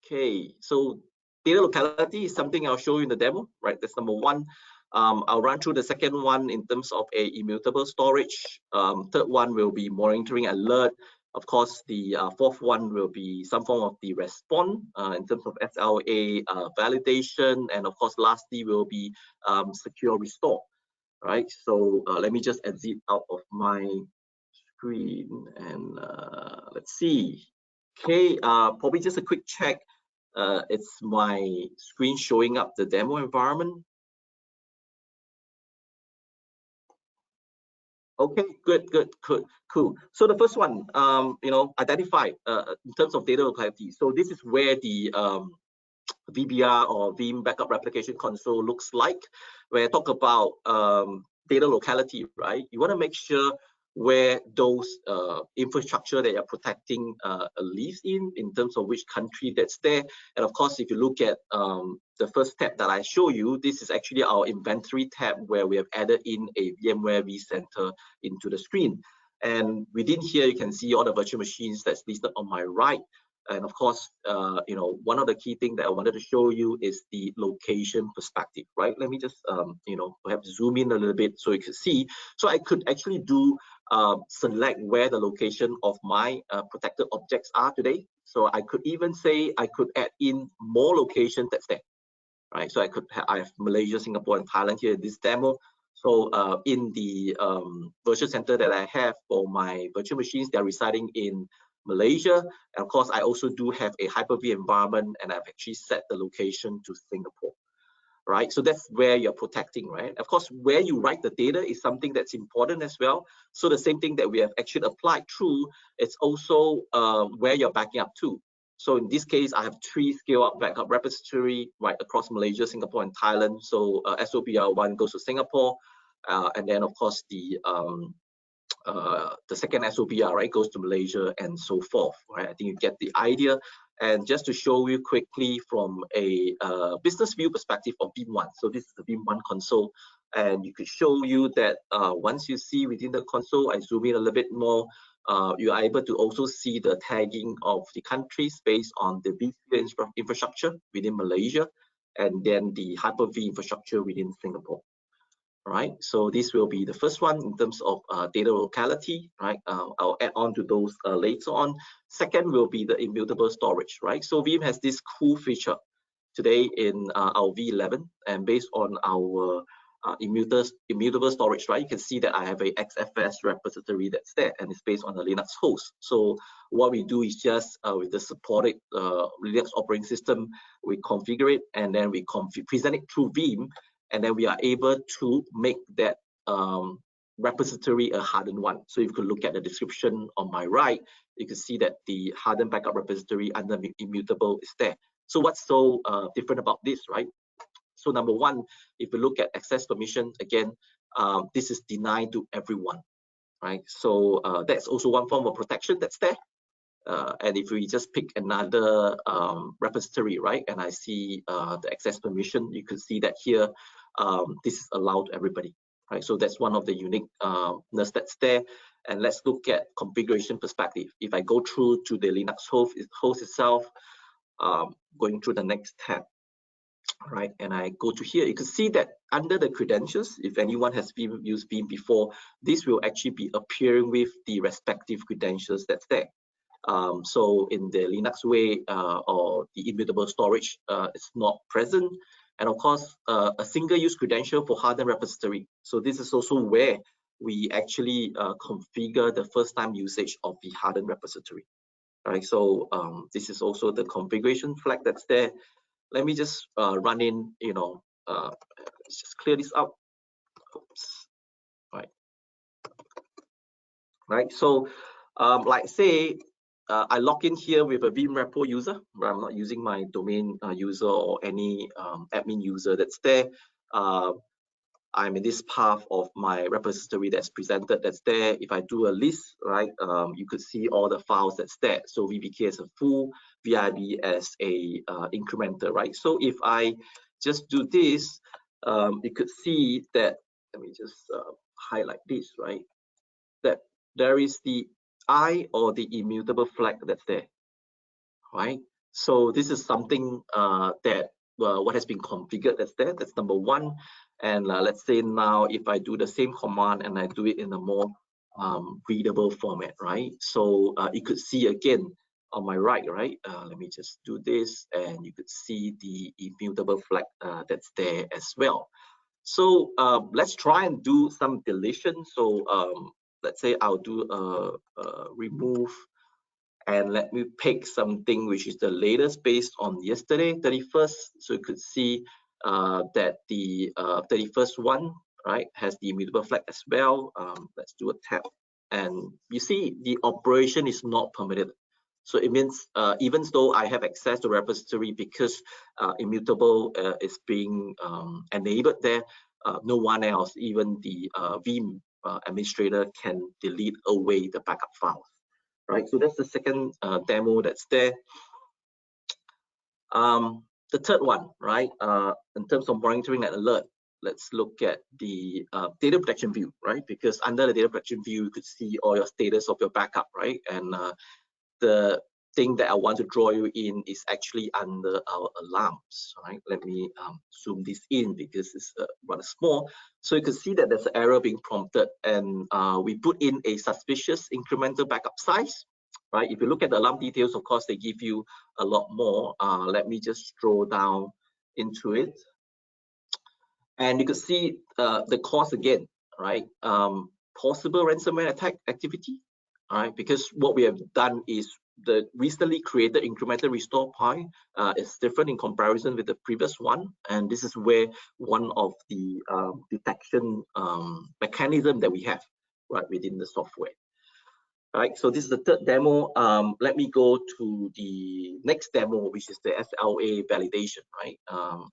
okay, so data locality is something I'll show you in the demo, right? That's number 1. I'll run through the second one in terms of a immutable storage. Third one will be monitoring alert. Of course, the fourth one will be some form of the response in terms of SLA validation, and of course, lastly will be secure restore. Right. So let me just exit out of my screen and let's see. Okay, probably just a quick check. It's my screen showing up the demo environment. Okay, good, cool. So the first one, identify in terms of data locality. So this is where the VBR or Veeam Backup Replication console looks like. Where I talk about data locality, right? You want to make sure where those infrastructure that you're protecting lives in terms of which country that's there. And of course, if you look at the first tab that I show you, this is actually our inventory tab where we have added in a VMware vCenter into the screen. And within here, you can see all the virtual machines that's listed on my right. And of course, one of the key things that I wanted to show you is the location perspective, right? Let me just, perhaps zoom in a little bit so you can see. So I could actually do select where the location of my protected objects are today. So I could even say I could add in more locations that's there, right? So I have Malaysia, Singapore, and Thailand here in this demo. So in the virtual center that I have for my virtual machines, they're residing in Malaysia. And of course, I also do have a Hyper-V environment, and I've actually set the location to Singapore, right? So that's where you're protecting, right? Of course, where you write the data is something that's important as well. So the same thing that we have actually applied through, it's also where you're backing up to. So in this case, I have 3 scale-up backup repository right across Malaysia, Singapore, and Thailand. So SOBR1 goes to Singapore, and then of course the second SOBR, right, goes to Malaysia, and so forth, right? I think you get the idea. And just to show you quickly from a business view perspective of Veeam 1. So this is the Veeam 1 console, and you could show you that once you see within the console, I zoom in a little bit more, you are able to also see the tagging of the countries based on the vSphere infrastructure within Malaysia, and then the Hyper-V infrastructure within Singapore. Right, so this will be the first one in terms of data locality, right? I'll add on to those later on. Second will be the immutable storage, right? So Veeam has this cool feature today in our V11, and based on our immutable storage, right? You can see that I have a XFS repository that's there, and it's based on the Linux host. So what we do is just with the supported Linux operating system, we configure it, and then we present it through Veeam, and then we are able to make that repository a hardened one. So if you could look at the description on my right, you can see that the hardened backup repository under immutable is there. So what's so different about this, right? So number one, if you look at access permission, again, this is denied to everyone, right? So that's also one form of protection that's there. And if we just pick another repository, right, and I see the access permission, you can see that here, this is allowed to everybody, right? So that's one of the uniqueness that's there. And let's look at configuration perspective. If I go through to the Linux host itself, going through the next tab, right? And I go to here, you can see that under the credentials, if anyone has used Veeam before, this will actually be appearing with the respective credentials that's there. So in the Linux way, or the immutable storage, it's not present. And of course, a single-use credential for hardened repository. So this is also where we actually configure the first-time usage of the hardened repository. Right, so this is also the configuration flag that's there. Let me just run in, let's just clear this up. Oops. Right, so like say I log in here with a Veeam repo user, where I'm not using my domain user or any admin user that's there. I'm in this path of my repository that's presented, that's there. If I do a list, right, you could see all the files that's there. So VBK as a full, VIB as a incremental, right? So if I just do this, you could see that, let me just highlight this, right? That there is the I or the immutable flag that's there, right? So this is something that what has been configured that's there. That's number one. And let's say now if I do the same command and I do it in a more readable format, right? So you could see again on my right, right? Let me just do this, and you could see the immutable flag that's there as well. So let's try and do some deletion. So let's say I'll do a remove, and let me pick something which is the latest based on yesterday, 31st. So you could see that the 31st one, right, has the immutable flag as well. Let's do a tab, and you see the operation is not permitted. So it means even though I have access to repository, because immutable is being enabled there, no one else, even the Veeam administrator, can delete away the backup files. Right, so that's the second demo that's there. The third one, right, in terms of monitoring and alert, let's look at the data protection view, right? Because under the data protection view, you could see all your status of your backup, right? And the thing that I want to draw you in is actually under our alarms, right? Let me zoom this in because it's rather small. So you can see that there's an error being prompted, and we put in a suspicious incremental backup size, right? If you look at the alarm details, of course, they give you a lot more. Let me just scroll down into it. And you can see the cause again, right? Possible ransomware attack activity, all right? Because what we have done is the recently created incremental restore point is different in comparison with the previous one. And this is where one of the detection mechanism that we have, right, within the software. All right, so this is the third demo. Let me go to the next demo, which is the SLA validation, right?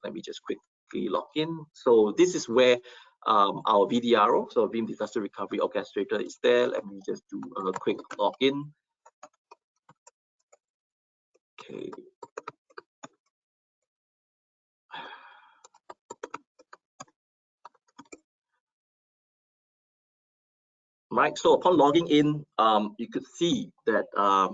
Let me just quickly log in. So this is where our VDRO, so Veeam Disaster Recovery Orchestrator, is there. Let me just do a quick login. Okay. Right, so upon logging in, you could see that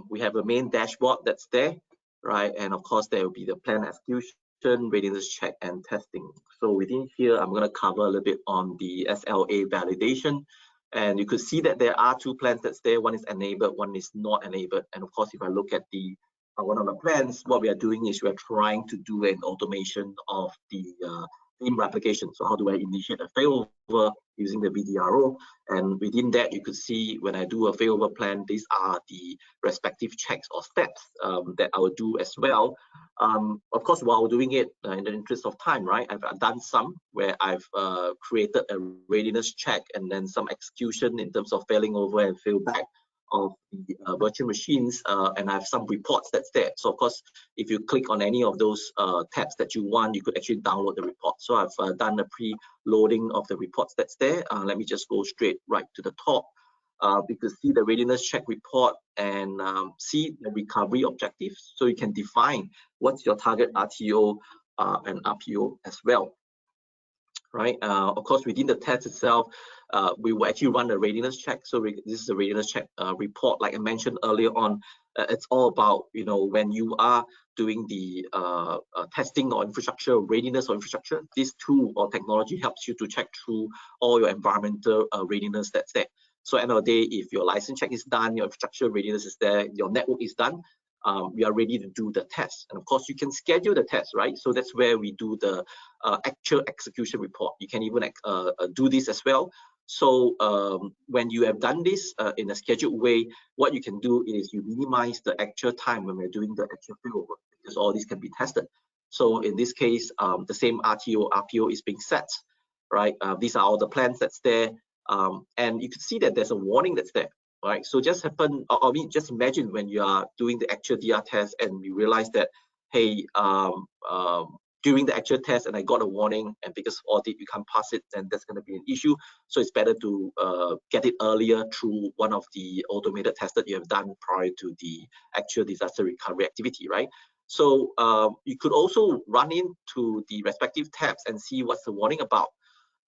we have a main dashboard that's there, right? And of course, there will be the plan execution, readiness check, and testing. So within here, I'm going to cover a little bit on the SLA validation. And you could see that there are two plans that's there. One is enabled, one is not enabled. And of course, if I look at the one of the plans, what we are doing is we're trying to do an automation of the Veeam replication. So how do I initiate a failover using the VDRO? And within that, you could see when I do a failover plan, these are the respective checks or steps that I will do as well. Of course, while doing it, in the interest of time, right, I've done some where I've created a readiness check and then some execution in terms of failing over and fail back of the virtual machines, and I have some reports that's there. So of course, if you click on any of those tabs that you want, you could actually download the report. So I've done a pre-loading of the reports that's there. Let me just go straight right to the top. You can see the readiness check report and see the recovery objectives. So you can define what's your target RTO and RPO as well. Right. Of course, within the test itself, we will actually run a readiness check. So this is a readiness check report, like I mentioned earlier on. It's all about, when you are doing the testing or infrastructure readiness or infrastructure, this tool or technology helps you to check through all your environmental readiness that's there. So end of the day, if your license check is done, your infrastructure readiness is there, your network is done, we are ready to do the test. And of course, you can schedule the test, right? So that's where we do the actual execution report. You can even do this as well. So when you have done this in a scheduled way, what you can do is you minimize the actual time when we're doing the actual failover, because all these can be tested. So in this case, the same RTO, RPO is being set, right? These are all the plans that's there. And you can see that there's a warning that's there, right? So just just imagine when you are doing the actual DR test and you realize that, hey, during the actual test and I got a warning, and because of audit you can't pass it, then that's going to be an issue. So it's better to get it earlier through one of the automated tests that you have done prior to the actual disaster recovery activity, right? So you could also run into the respective tabs and see what's the warning about.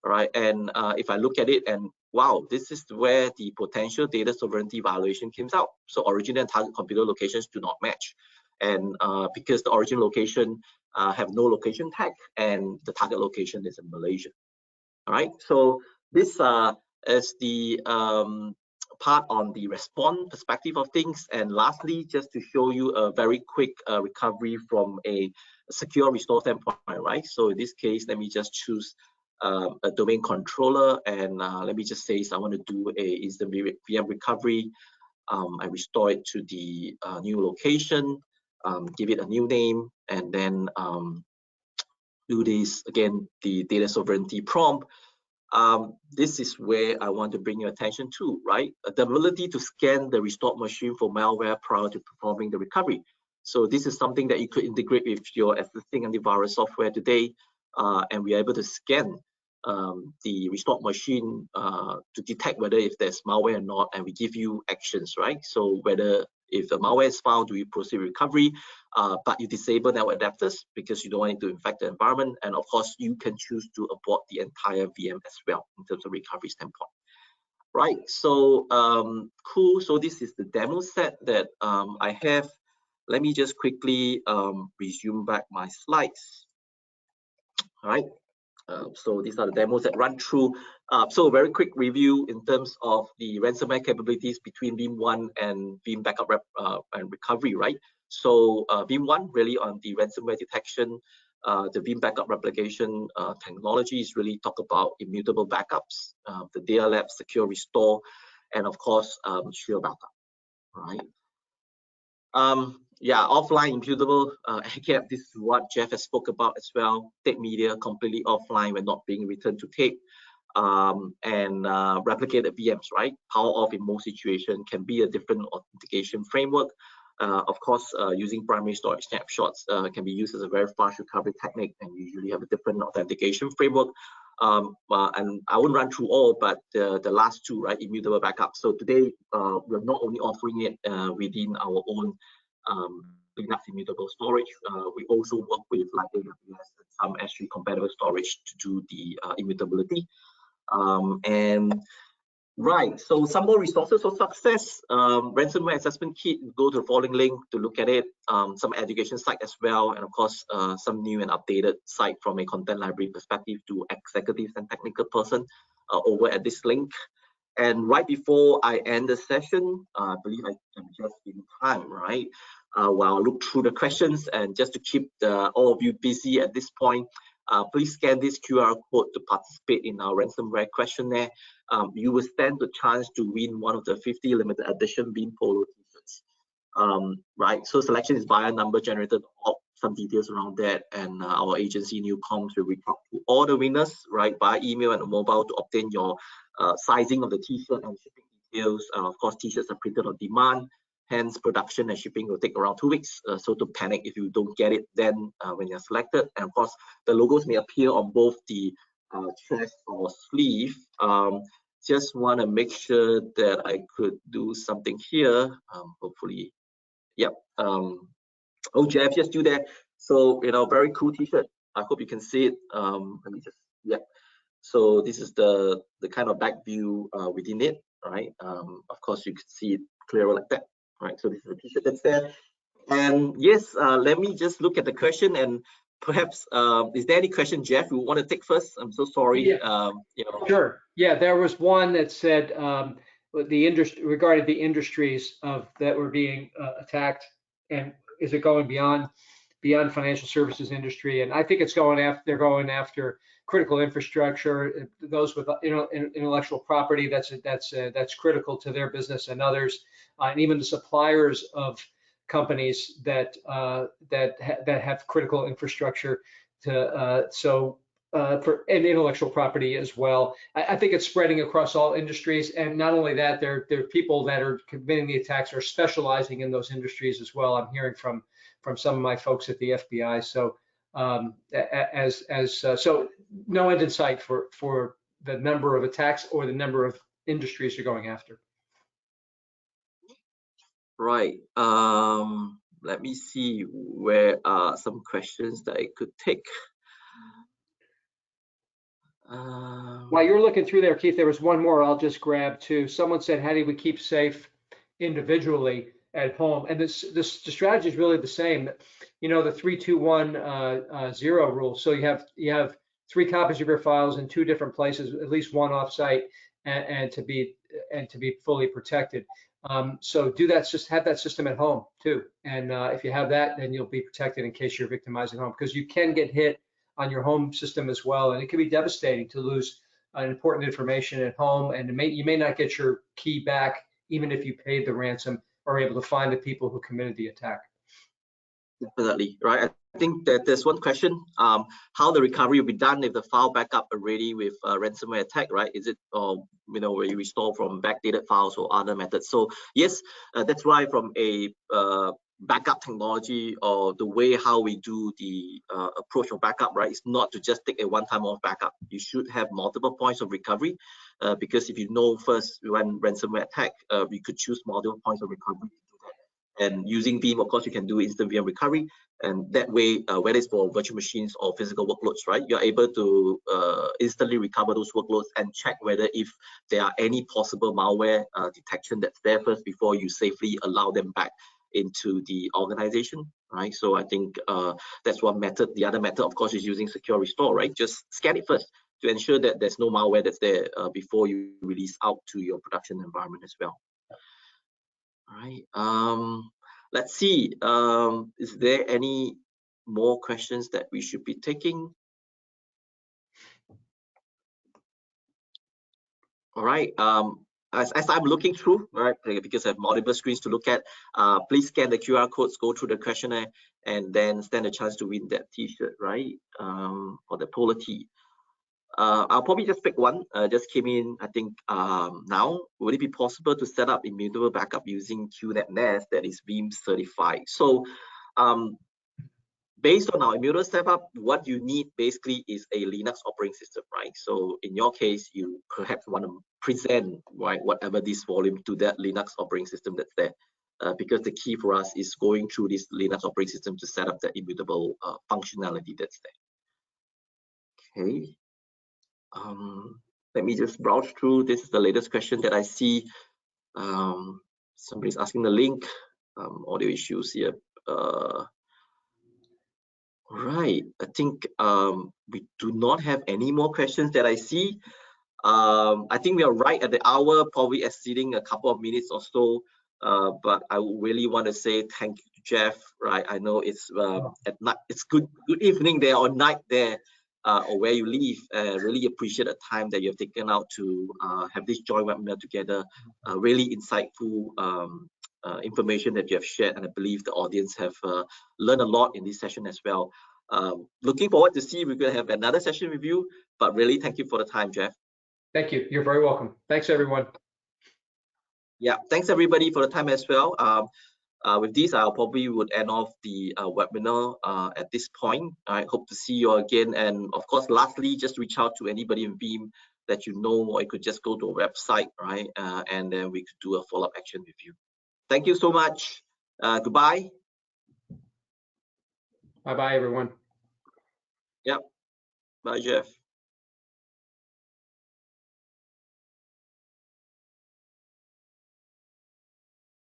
All right, and if I look at it and wow, this is where the potential data sovereignty violation comes out. So original and target computer locations do not match. And because the origin location have no location tag and the target location is in Malaysia. All right, so this is the part on the response perspective of things. And lastly, just to show you a very quick recovery from a secure restore standpoint, right? So in this case, let me just choose a domain controller, and let me just say, so I want to do a instant VM recovery. I restore it to the new location, give it a new name, and then do this again, the data sovereignty prompt. This is where I want to bring your attention to, right? The ability to scan the restored machine for malware prior to performing the recovery. So this is something that you could integrate with your existing antivirus software today, and we are able to scan the restored machine to detect whether if there's malware or not, and we give you actions, right? So whether if the malware is found, do you proceed recovery, but you disable network adapters because you don't want it to infect the environment. And of course, you can choose to abort the entire VM as well in terms of recovery standpoint. Right, so cool. So this is the demo set that I have. Let me just quickly resume back my slides. All right. So these are the demos that run through. So very quick review in terms of the ransomware capabilities between Veeam 1 and Veeam Backup and Recovery, right? So Veeam 1 really on the ransomware detection. The Veeam Backup Replication technology is really talk about immutable backups, the data lab, secure restore, and of course, sure backup, right? Yeah, offline immutable. Again, this is what Jeff has spoke about as well. Tape media completely offline when not being returned to tape, and replicated VMs, right? Power off in most situations can be a different authentication framework. Of course, using primary storage snapshots can be used as a very fast recovery technique, and usually have a different authentication framework. And I won't run through all, but the last two, right, immutable backup. So today, we're not only offering it within our own Linux immutable storage, we also work with like AWS and some S3 compatible storage to do the immutability. And right, so some more resources for success. Ransomware assessment kit, go to the following link to look at it. Some education site as well, and of course, some new and updated site from a content library perspective to executives and technical person over at this link. And right before I end the session, I believe I am just in time, right? While I look through the questions, and just to keep all of you busy at this point, please scan this QR code to participate in our ransomware questionnaire. You will stand the chance to win one of the 50 limited edition Veeam Polo t-shirts. Right, so selection is via number generated, some details around that, and our agency Newcoms will reach out to all the winners, right, by email and mobile to obtain your sizing of the t-shirt and shipping details. Of course, t-shirts are printed on demand, hence production and shipping will take around 2 weeks. So to panic if you don't get it then when you're selected. And of course, the logos may appear on both the chest or sleeve. Just want to make sure that I could do something here. Hopefully, yep. Oh, Jeff, just do that. So, you know, very cool t-shirt. I hope you can see it. Let me just, yeah. So this is the kind of back view within it, right? Of course, you can see it clearer like that, right? So this is the t-shirt that's there. And yes, let me just look at the question, and perhaps is there any question, Jeff, you want to take first? I'm so sorry. Yeah. Sure. Yeah, there was one that said the industry regarding the industries that were being attacked, and is it going beyond financial services industry? And I think it's going after, they're going after critical infrastructure, those with intellectual property that's critical to their business and others, and even the suppliers of companies that have critical infrastructure to for and intellectual property as well. I think it's spreading across all industries, and not only that, there are people that are committing the attacks are specializing in those industries as well. I'm hearing from some of my folks at the FBI. So so no end in sight for the number of attacks or the number of industries you're going after. Right. Let me see where are some questions that I could take. While you're looking through there, Keith, there was one more I'll just grab too. Someone said, how do we keep safe individually at home? And the strategy is really the same. You know, the 3-2-1-0 rule. So you have 3 copies of your files in 2 different places, at least one offsite, and to be fully protected. So do that. Just have that system at home too. And if you have that, then you'll be protected in case you're victimized at home, because you can get hit on your home system as well, and it can be devastating to lose important information at home, and you may not get your key back even if you paid the ransom or able to find the people who committed the attack. Definitely, right. I think that there's one question, how the recovery will be done if the file backup already with ransomware attack, right? Is it, where you restore from backdated files or other methods? So yes, that's why from a backup technology, or the way how we do the approach of backup, right, is not to just take a one-time off backup. You should have multiple points of recovery, because if you know first when ransomware attack, we could choose multiple points of recovery to do that. And using Veeam, of course, you can do instant VM recovery, and that way, whether it's for virtual machines or physical workloads, right, you're able to instantly recover those workloads and check whether if there are any possible malware detection that's there first before you safely allow them back into the organization, right? So I think that's one method. The other method, of course, is using secure restore, right? Just scan it first to ensure that there's no malware that's there before you release out to your production environment as well. All right. Let's see. Is there any more questions that we should be taking? All right. As I'm looking through, right, because I have multiple screens to look at, please scan the QR codes, go through the questionnaire, and then stand a chance to win that T-shirt, right? Or the polar tee. I'll probably just pick one. Just came in, I think, now. Would it be possible to set up immutable backup using QNAP NAS that is Veeam certified? So, based on our immutable setup, what you need basically is a Linux operating system, right? So in your case, you perhaps want to present, right, whatever this volume to that Linux operating system that's there, because the key for us is going through this Linux operating system to set up the immutable functionality that's there. Okay. Let me just browse through. This is the latest question that I see. Somebody's asking the link. Audio issues here. Right, I think we do not have any more questions that I see. I think we are right at the hour, probably exceeding a couple of minutes or so. But I really want to say thank you to Jeff. Right, I know it's at night. It's good evening there or night there, or where you live. Really appreciate the time that you have taken out to have this joint webinar together. Really insightful information that you have shared, and I believe the audience have learned a lot in this session as well. Looking forward to see if we're going to have another session with you, but really thank you for the time, Jeff. Thank you. You're very welcome. Thanks, everyone. Yeah, thanks everybody for the time as well. With this, I probably would end off the webinar at this point. I hope to see you again. And of course, lastly, just reach out to anybody in Veeam that you know, or you could just go to our website, right? And then we could do a follow-up action with you. Thank you so much. Goodbye. Bye-bye, everyone. Yep. Bye, Jeff.